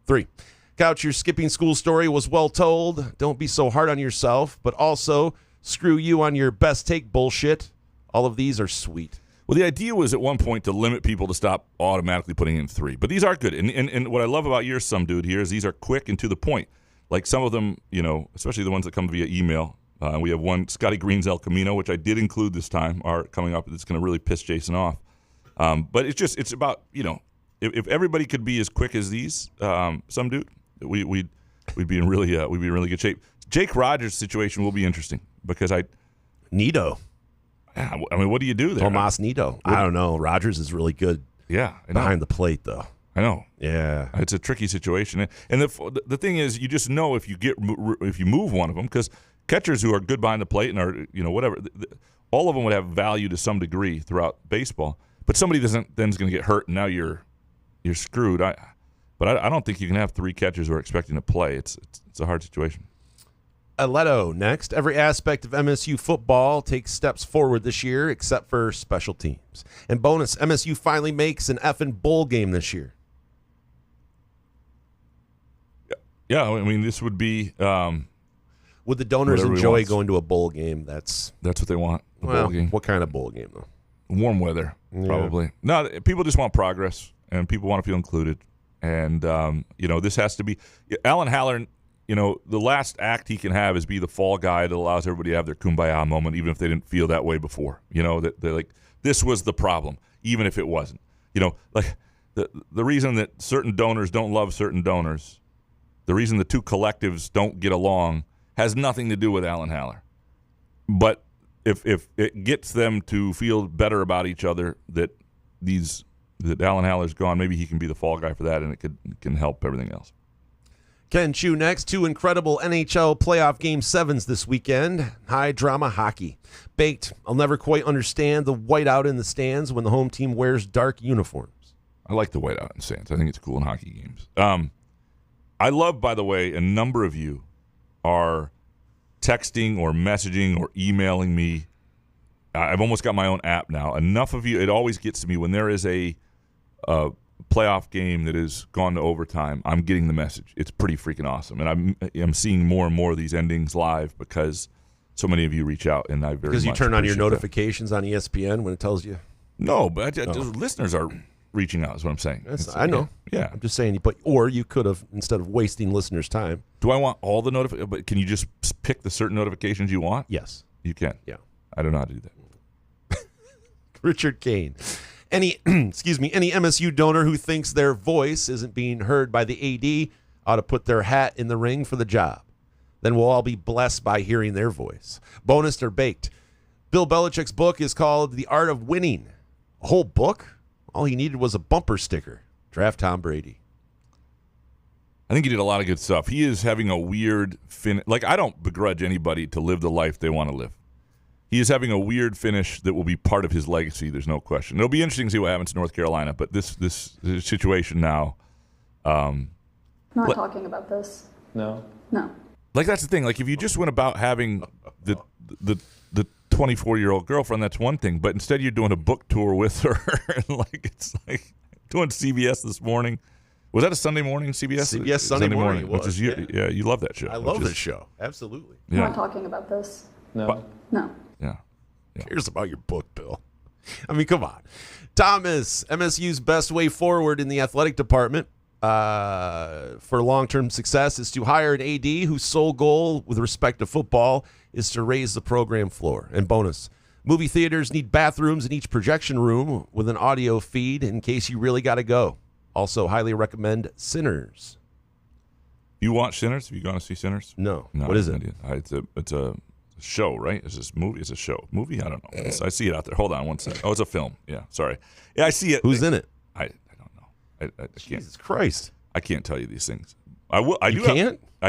3, Couch, your skipping school story was well told. Don't be so hard on yourself, but also screw you on your best take bullshit. All of these are sweet. Well, the idea was at one point to limit people to stop automatically putting in 3. But these are good. And what I love about your some dude here is these are quick and to the point. Like some of them, especially the ones that come via email. We have one, Scotty Green's El Camino, which I did include this time, are coming up. It's going to really piss Jason off. But it's about, if everybody could be as quick as these, some dude, we'd be in really good shape. Jake Rogers' situation will be interesting because Nito. I mean, what do you do there? Tomas Nito. I don't know. Rogers is really good. Yeah, behind the plate though. I know. Yeah, it's a tricky situation, and the thing is, you just know if you move one of them because catchers who are good behind the plate and are whatever, all of them would have value to some degree throughout baseball. But somebody then's going to get hurt, and now you're screwed. But I don't think you can have 3 catchers who are expecting to play. It's a hard situation. Leto next. Every aspect of MSU football takes steps forward this year except for special teams. And bonus, MSU finally makes an effing bowl game this year. Yeah, I mean, this would be Would the donors Whatever he enjoy wants. going to a bowl game? That's what they want. A well, bowl game. What kind of bowl game, though? Warm weather, probably. No, people just want progress, and people want to feel included. And, this has to be – Alan Haller, the last act he can have is be the fall guy that allows everybody to have their kumbaya moment, even if they didn't feel that way before. That they're like, this was the problem, even if it wasn't. Like the reason that certain donors don't love certain donors, the reason the two collectives don't get along has nothing to do with Alan Haller. But if it gets them to feel better about each other that Alan Haller's gone, maybe he can be the fall guy for that, and it can help everything else. Ken Chu next. 2 incredible NHL playoff Game 7s this weekend. High drama hockey. Baked. I'll never quite understand the whiteout in the stands when the home team wears dark uniforms. I like the whiteout in the stands. I think it's cool in hockey games. I love, by the way, a number of you are texting or messaging or emailing me. I've almost got my own app now. Enough of you, it always gets to me when there is a playoff game that has gone to overtime. I'm getting the message. It's pretty freaking awesome, and I'm seeing more and more of these endings live because so many of you reach out, and I very because you much turn on your appreciate that. notifications on ESPN when it tells you. No, but listeners are reaching out. Is what I'm saying. I know. Yeah, I'm just saying. Or you could have, instead of wasting listeners' time. Do I want all the notifications? But can you just pick the certain notifications you want? Yes, you can. Yeah, I don't know how to do that. Richard Kane. Any MSU donor who thinks their voice isn't being heard by the AD ought to put their hat in the ring for the job. Then we'll all be blessed by hearing their voice. Bonus or baked. Bill Belichick's book is called The Art of Winning. A whole book? All he needed was a bumper sticker. Draft Tom Brady. I think he did a lot of good stuff. He is having a weird finish. Like, I don't begrudge anybody to live the life they want to live. He is having a weird finish that will be part of his legacy. There's no question. It'll be interesting to see what happens to North Carolina. But this situation now. Not talking about this. No. Like, that's the thing. Like, if you just went about having the 24-year-old girlfriend, that's one thing. But instead, you're doing a book tour with her. It's like doing CBS this morning. Was that a Sunday morning CBS? CBS Sunday morning. Which is yeah, you love that show. I love this show. Absolutely. Yeah. Not talking about this. No. No. Yeah. Who cares about your book, Bill? I mean, come on. Thomas, MSU's best way forward in the athletic department for long-term success is to hire an AD whose sole goal with respect to football is to raise the program floor. And bonus, movie theaters need bathrooms in each projection room with an audio feed in case you really got to go. Also, highly recommend Sinners. You watch Sinners? Have you gone to see Sinners? No. No. What is it? It's a show, right? Is this movie? It's a show. Movie? I don't know. I see it out there. Hold on one second. Oh, it's a film. Yeah, sorry. Yeah, I see it. Who's in it? I don't know. I can't. Jesus Christ. I can't tell you these things. I will. I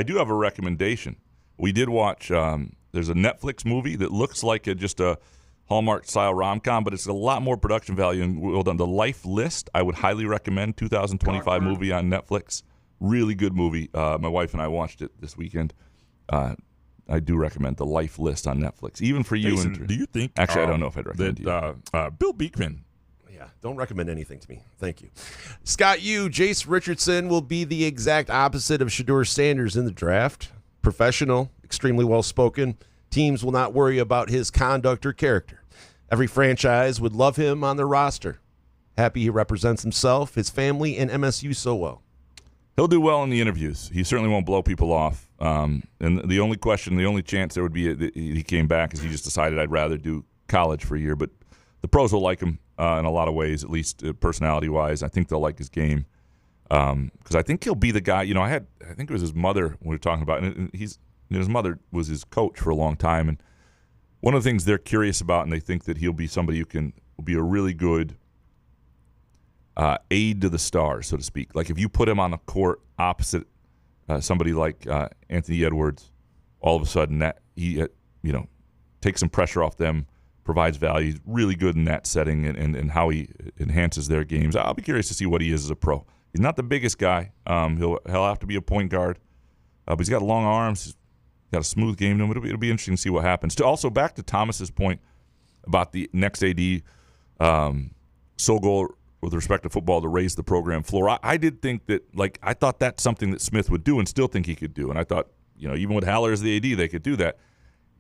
do have a recommendation. We did watch. There's a Netflix movie that looks like just a Hallmark-style rom-com, but it's a lot more production value and well done. The Life List, I would highly recommend. 2025 movie on Netflix. Really good movie. My wife and I watched it this weekend. I do recommend The Life List on Netflix, even for you. Jason, do you think? Actually, I don't know if I'd recommend that Bill Beekman. Yeah, don't recommend anything to me. Thank you. Scott Yu, Jace Richardson will be the exact opposite of Shedeur Sanders in the draft. Professional, extremely well-spoken. Teams will not worry about his conduct or character. Every franchise would love him on their roster. Happy he represents himself, his family, and MSU so well. He'll do well in the interviews. He certainly won't blow people off. And the only chance there would be that he came back is he just decided I'd rather do college for a year. But the pros will like him in a lot of ways, at least personality-wise. I think they'll like his game because I think he'll be the guy. I think it was his mother we were talking about, and his mother was his coach for a long time. And one of the things they're curious about, and they think that he'll be somebody will be a really good aid to the stars, so to speak. Like if you put him on the court opposite somebody like Anthony Edwards, all of a sudden that he takes some pressure off them, provides value. He's really good in that setting and how he enhances their games. I'll be curious to see what he is as a pro. He's not the biggest guy. He'll have to be a point guard, but he's got long arms. He's got a smooth game to him. It'll be interesting to see what happens. Also, back to Thomas's point about the next AD sole goal with respect to football to raise the program floor. I did think that, I thought that's something that Smith would do and still think he could do. And I thought, even with Haller as the AD, they could do that.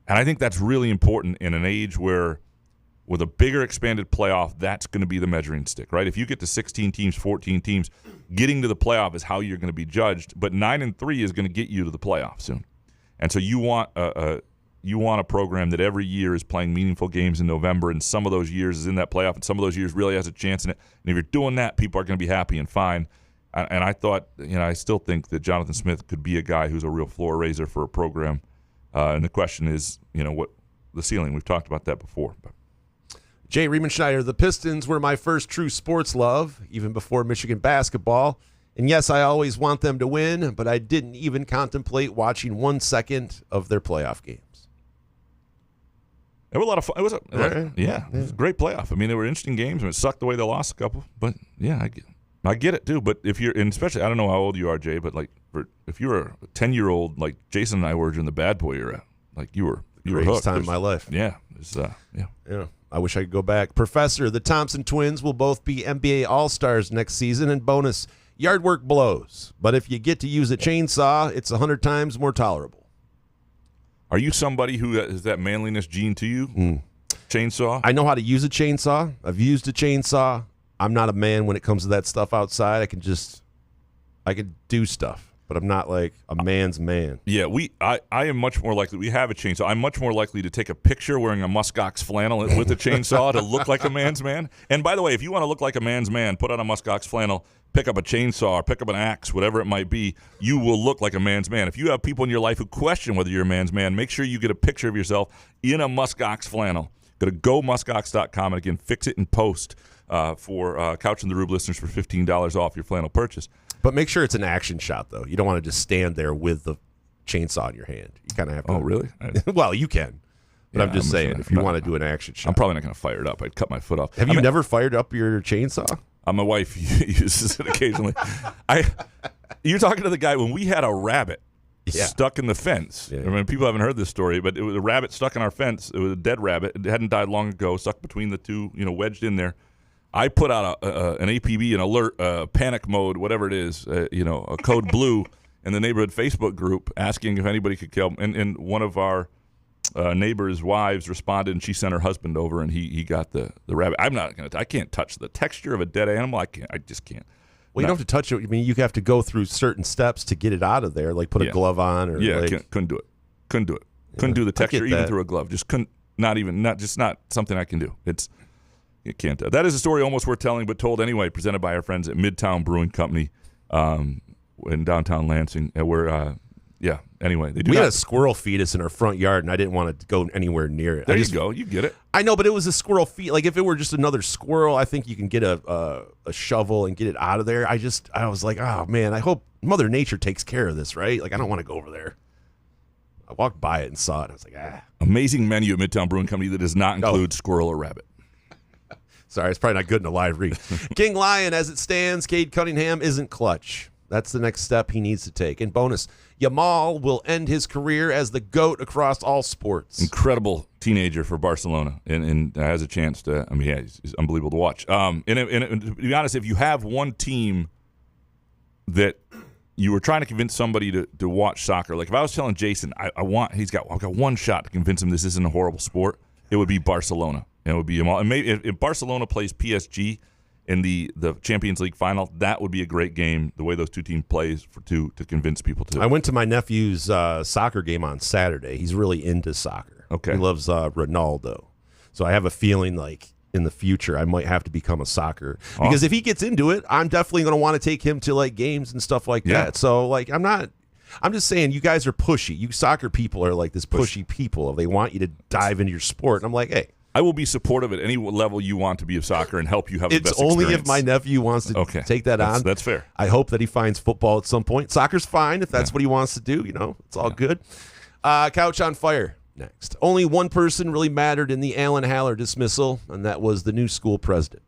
And I think that's really important in an age where, with a bigger expanded playoff, that's going to be the measuring stick, right? If you get to 16 teams, 14 teams, getting to the playoff is how you're going to be judged. But 9-3 is going to get you to the playoff soon. And so you want a program that every year is playing meaningful games in November, and some of those years is in that playoff, and some of those years really has a chance in it. And if you're doing that, people are going to be happy and fine. And I thought, I still think that Jonathan Smith could be a guy who's a real floor raiser for a program. And the question is, what the ceiling. We've talked about that before. But. Jay Riemenschneider, the Pistons were my first true sports love, even before Michigan basketball. And yes, I always want them to win, but I didn't even contemplate watching 1 second of their playoff games. It was a lot of fun. It was it was a great playoff. I mean, they were interesting games, and it sucked the way they lost a couple. But yeah, I get it too. But if you're, and especially, I don't know how old you are, Jay, but like, if you were a 10-year-old, like Jason and I were in the bad boy era, like you were greatest hooked. Time of my life. Yeah, yeah. I wish I could go back. Professor, the Thompson twins will both be NBA All-Stars next season, and bonus, yard work blows. But if you get to use a chainsaw, it's 100 times more tolerable. Are you somebody who has that manliness gene to you? Chainsaw? I know how to use a chainsaw. I've used a chainsaw. I'm not a man when it comes to that stuff outside. I can do stuff. But I'm not like a man's man. Yeah, I am much more likely. We have a chainsaw. I'm much more likely to take a picture wearing a muskox flannel with a chainsaw to look like a man's man. And by the way, if you want to look like a man's man, put on a muskox flannel, pick up a chainsaw, or pick up an axe, whatever it might be, you will look like a man's man. If you have people in your life who question whether you're a man's man, make sure you get a picture of yourself in a muskox flannel. Go to gomuskox.com and again, fix it in post for Couch in the Rube listeners for $15 off your flannel purchase. But make sure it's an action shot, though. You don't want to just stand there with the chainsaw in your hand. You kind of have to. Oh, really? Well, you can. But I'm just saying, if you want to do an action shot. I'm probably not going to fire it up. I'd cut my foot off. Have you never fired up your chainsaw? My wife uses it occasionally. You're talking to the guy when we had a rabbit stuck in the fence. Yeah. I mean, people haven't heard this story, but it was a rabbit stuck in our fence. It was a dead rabbit. It hadn't died long ago, stuck between the two, wedged in there. I put out an APB, an alert, panic mode, whatever it is, a code blue in the neighborhood Facebook group asking if anybody could kill. And one of our neighbors' wives responded, and she sent her husband over, and he got the rabbit. I can't touch the texture of a dead animal. I just can't. Well, you don't have to touch it. I mean, you have to go through certain steps to get it out of there, like put a glove on. Or couldn't do it. Couldn't do the texture even through a glove. Just couldn't. Not something I can do. You can't. That is a story almost worth telling, but told anyway. Presented by our friends at Midtown Brewing Company in downtown Lansing. Anyway, we had a squirrel fetus in our front yard, and I didn't want to go anywhere near it. There you go. You get it. I know, but it was a squirrel feet. Like if it were just another squirrel, I think you can get a shovel and get it out of there. I was like, oh man, I hope Mother Nature takes care of this, right? Like I don't want to go over there. I walked by it and saw it. I was like, Amazing menu at Midtown Brewing Company that does not include squirrel or rabbit. Sorry, it's probably not good in a live read. King Lion, as it stands, Cade Cunningham isn't clutch. That's the next step he needs to take. And bonus, Yamal will end his career as the GOAT across all sports. Incredible teenager for Barcelona, and has a chance to. I mean, he's unbelievable to watch. And to be honest, if you have one team that you were trying to convince somebody to watch soccer, like if I was telling Jason, I've got one shot to convince him this isn't a horrible sport, it would be Barcelona. And it would be Yamal. And maybe if Barcelona plays PSG in the Champions League final, that would be a great game, the way those two teams play to convince people to. I went to my nephew's soccer game on Saturday. He's really into soccer. Okay. He loves Ronaldo. So I have a feeling like in the future I might have to become a soccer. Because if he gets into it, I'm definitely going to want to take him to like games and stuff like that. So like I'm just saying you guys are pushy. You soccer people are like this pushy people. They want you to dive into your sport. And I'm like, hey. I will be supportive at any level you want to be of soccer and help you have the best experience. It's only if my nephew wants to take that on. That's fair. I hope that he finds football at some point. Soccer's fine if that's what he wants to do. It's all good. Couch on fire next. Only one person really mattered in the Alan Haller dismissal, and that was the new school president.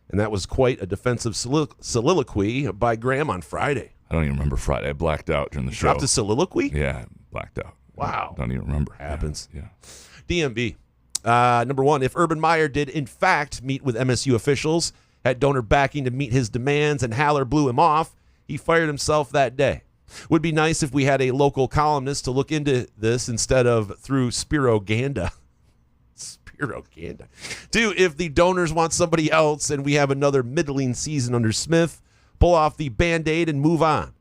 And that was quite a defensive soliloquy by Graham on Friday. I don't even remember Friday. I blacked out during the show. Dropped a soliloquy? Yeah, blacked out. Wow. I don't even remember. Happens. Yeah. DMB. Number one, if Urban Meyer did in fact meet with MSU officials, had donor backing to meet his demands, and Haller blew him off, he fired himself that day. Would be nice if we had a local columnist to look into this instead of through Spiroganda. Spiroganda. 2, if the donors want somebody else and we have another middling season under Smith, pull off the Band-Aid and move on.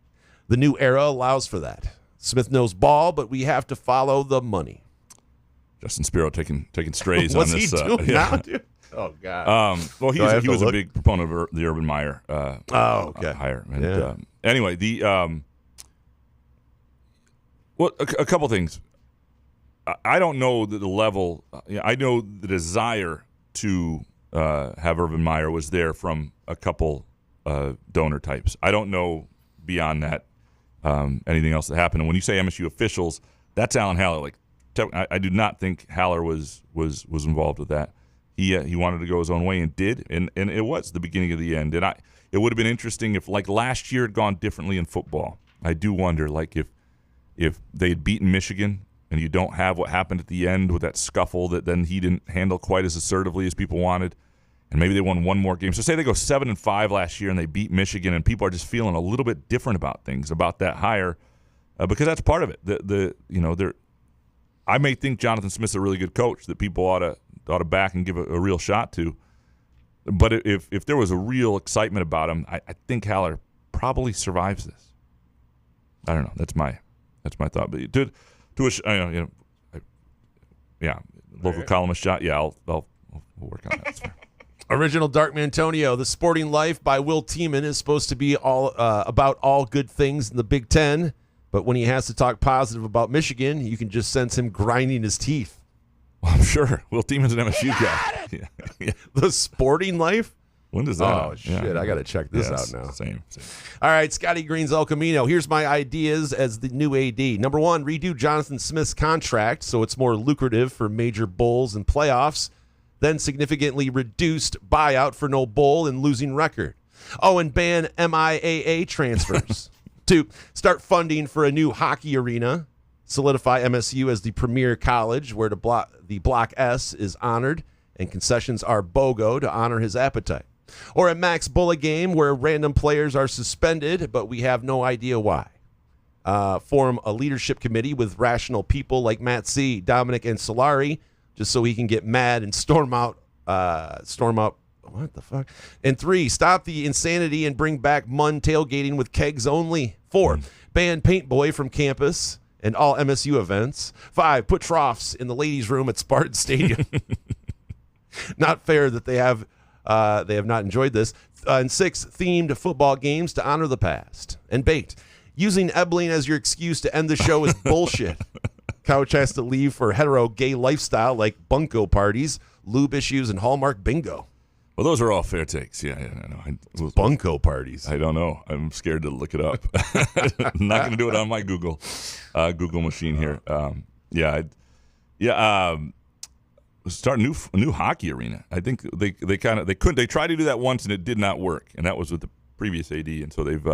The new era allows for that. Smith knows ball, but we have to follow the money. Justin Spiro taking strays What's on this. he doing now, dude? Oh, God. Well, he was a big proponent of the Urban Meyer hire. And, anyway, a couple things. I don't know the level. I know the desire to have Urban Meyer was there from a couple donor types. I don't know beyond that anything else that happened. And when you say MSU officials, that's Alan Haller. Like, I do not think Haller was involved with that. He wanted to go his own way and did, and it was the beginning of the end. And it would have been interesting if, like, last year had gone differently in football. I do wonder, like, if they had beaten Michigan and you don't have what happened at the end with that scuffle that then he didn't handle quite as assertively as people wanted, and maybe they won one more game. So say they go 7-5 last year and they beat Michigan, and people are just feeling a little bit different about things, about that hire, because that's part of it. I may think Jonathan Smith's a really good coach that people ought to back and give a real shot to. But if there was a real excitement about him, I think Haller probably survives this. I don't know. That's my thought. But local columnist shot. Yeah, I'll work on that. That's fair. Original Dark Mantonio, The Sporting Life by Will Tiemann is supposed to be all about all good things in the Big Ten, but when he has to talk positive about Michigan, you can just sense him grinding his teeth. Well, I'm sure. Will Tiemann's an MSU guy. Yeah. The Sporting Life? When does that? Oh, shit. I got to check this out now. Same. All right, Scotty Green's El Camino. Here's my ideas as the new AD. Number 1, redo Jonathan Smith's contract so it's more lucrative for major bowls and playoffs. Then significantly reduced buyout for no bowl and losing record. Oh, and ban MIAA transfers. 2, start funding for a new hockey arena. Solidify MSU as the premier college where the Block S is honored and concessions are BOGO to honor his appetite. Or a Max Bullet game where random players are suspended, but we have no idea why. Form a leadership committee with rational people like Matt C., Dominic, and Solari, just so he can get mad and storm out. What the fuck? And 3, stop the insanity and bring back Munn tailgating with kegs only. 4, ban Paint Boy from campus and all MSU events. 5, put troughs in the ladies' room at Spartan Stadium. Not fair that they have not enjoyed this. And 6, themed football games to honor the past. And bait, using Ebling as your excuse to end the show is bullshit. Couch has to leave for hetero gay lifestyle like bunko parties, lube issues, and Hallmark bingo. Well, those are all fair takes. Yeah, I know. Bunko parties. I don't know. I'm scared to look it up. I'm not going to do it on my Google machine here. Start a new hockey arena. I think they tried to do that once and it did not work, and that was with the previous AD. And so they've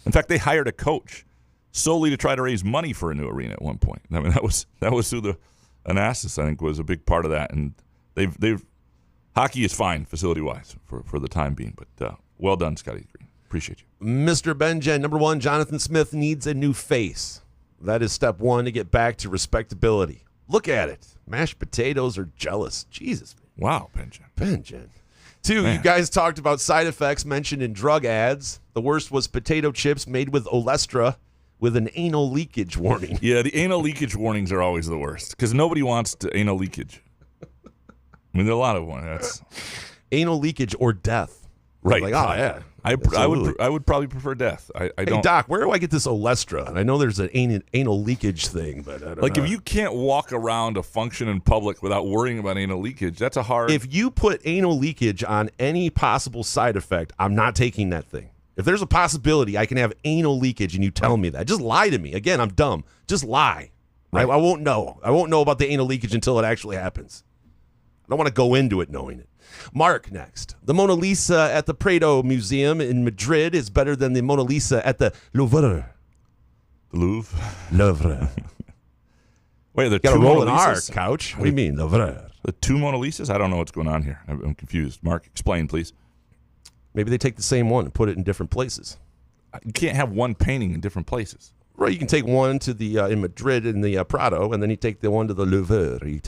in fact they hired a coach solely to try to raise money for a new arena at one point. I mean that was who the Anastas I think was a big part of that, and they've hockey is fine facility-wise for the time being, but well done, Scotty Green. Appreciate you. Mr. Benjen, number 1, Jonathan Smith needs a new face. That is step 1 to get back to respectability. Look at it. Mashed potatoes are jealous. Jesus. Wow, Benjen. 2, you guys talked about side effects mentioned in drug ads. The worst was potato chips made with Olestra with an anal leakage warning. Yeah, the anal leakage warnings are always the worst because nobody wants anal leakage. I mean, there are a lot of them. That's anal leakage or death. Right. Like, oh, yeah. I would probably prefer death. I don't. Hey, Doc, where do I get this Olestra? And I know there's an anal leakage thing, but I don't know. If you can't walk around a function in public without worrying about anal leakage, that's a hard. If you put anal leakage on any possible side effect, I'm not taking that thing. If there's a possibility I can have anal leakage and you tell me that, just lie to me. Again, I'm dumb. Just lie. Right. I won't know. I won't know about the anal leakage until it actually happens. I don't want to go into it knowing it. Mark next. The Mona Lisa at the Prado Museum in Madrid is better than the Mona Lisa at the Louvre. The Louvre? Louvre. Wait, the got two to roll Mona an R, Lisas? couch. What do you mean, Louvre? The 2 Mona Lisas? I don't know what's going on here. I'm confused. Mark, explain, please. Maybe they take the same one and put it in different places. You can't have one painting in different places. Right, you can take one to the in Madrid in the Prado, and then you take the one to the Louvre. You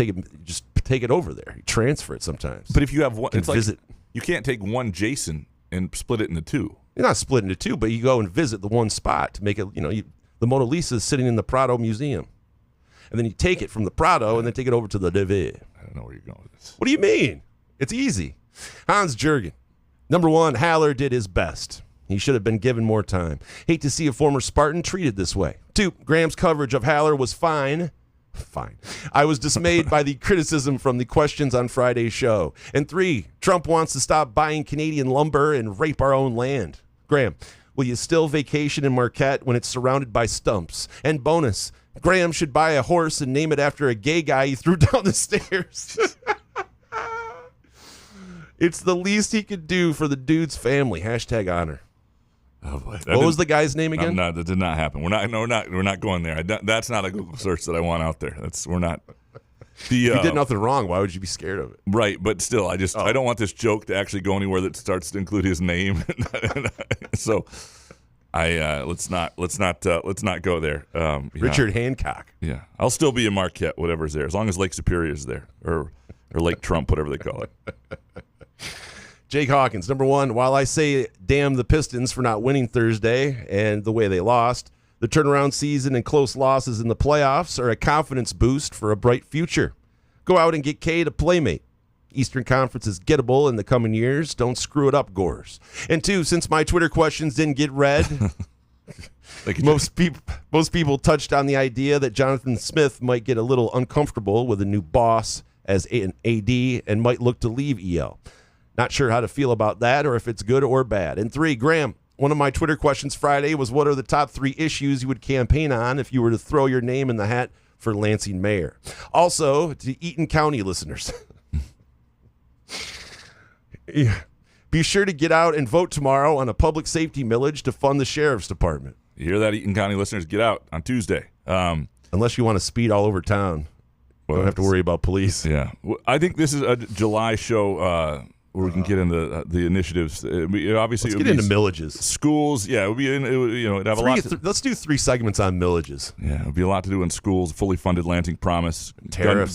just take it over there. You transfer it sometimes. But if you have one, it's visit. Like you can't take one Jason and split it into two. You're not split into two, but you go and visit the one spot to make it. The Mona Lisa is sitting in the Prado Museum, and then you take it from the Prado and then take it over to the Louvre. I don't know where you're going with this. What do you mean? It's easy. Hans Jurgen. Number one, Haller did his best. He should have been given more time. Hate to see a former Spartan treated this way. 2, Graham's coverage of Haller was fine. I was dismayed by the criticism from the questions on Friday's show. And 3, Trump wants to stop buying Canadian lumber and rape our own land. Graham, will you still vacation in Marquette when it's surrounded by stumps? And bonus, Graham should buy a horse and name it after a gay guy he threw down the stairs. It's the least he could do for the dude's family. #honor. Oh boy. What was the guy's name again? That did not happen. We're not going there. That's not a Google search that I want out there. We're not. You did nothing wrong. Why would you be scared of it? Right, but still, I don't want this joke to actually go anywhere that starts to include his name. So, let's not go there. Richard Hancock. Yeah, I'll still be in Marquette, whatever's there, as long as Lake Superior is there, or Lake Trump, whatever they call it. Jake Hawkins, number one, while I say damn the Pistons for not winning Thursday and the way they lost, the turnaround season and close losses in the playoffs are a confidence boost for a bright future. Go out and get Cade a playmate. Eastern Conference is gettable in the coming years. Don't screw it up, Gores. And 2, since my Twitter questions didn't get read, most people touched on the idea that Jonathan Smith might get a little uncomfortable with a new boss as an AD and might look to leave EL. Not sure how to feel about that or if it's good or bad. And 3, Graham, one of my Twitter questions Friday was what are the top 3 issues you would campaign on if you were to throw your name in the hat for Lansing mayor? Also, to Eaton County listeners, be sure to get out and vote tomorrow on a public safety millage to fund the sheriff's department. You hear that, Eaton County listeners? Get out on Tuesday. Unless you want to speed all over town. Well, don't have to worry about police. Yeah. I think this is a July show where we can get into the initiatives. Obviously, let's get into millages. Schools, yeah, it would be. It'd have a lot. Let's do 3 segments on millages. Yeah, it would be a lot to do in schools. Fully funded Lansing Promise,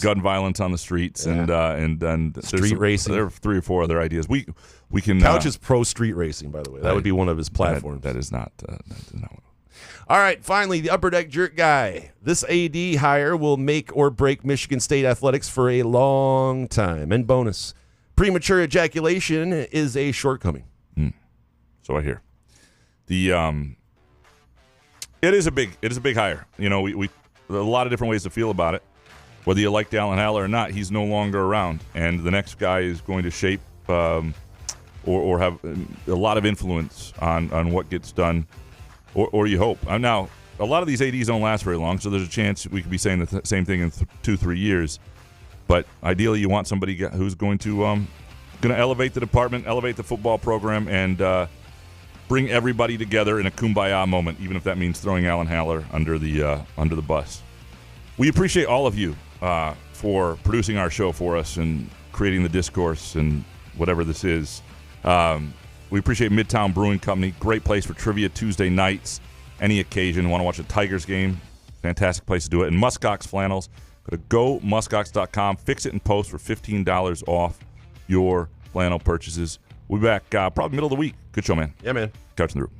gun violence on the streets, and street racing. There are 3 or 4 other ideas. We can. Couch is pro street racing, by the way. That would be one of his platforms. That is not. That is not one. All right, finally, the Upper Deck Jerk Guy. This AD hire will make or break Michigan State athletics for a long time. And bonus, premature ejaculation is a shortcoming. So I hear. It is a big hire. We a lot of different ways to feel about it. Whether you like Alan Haller or not, he's no longer around, and the next guy is going to shape or have a lot of influence on what gets done. Or you hope. Now, a lot of these ADs don't last very long, so there's a chance we could be saying the same thing in 2-3 years. But ideally, you want somebody who's going to elevate the department, elevate the football program, and bring everybody together in a kumbaya moment, even if that means throwing Alan Haller under the bus. We appreciate all of you for producing our show for us and creating the discourse and whatever this is. We appreciate Midtown Brewing Company. Great place for trivia Tuesday nights. Any occasion. Want to watch a Tigers game? Fantastic place to do it. And Muskox Flannels. Go to gomuskox.com. Fix it in post for $15 off your flannel purchases. We'll be back probably middle of the week. Good show, man. Yeah, man. Couch in the Roof.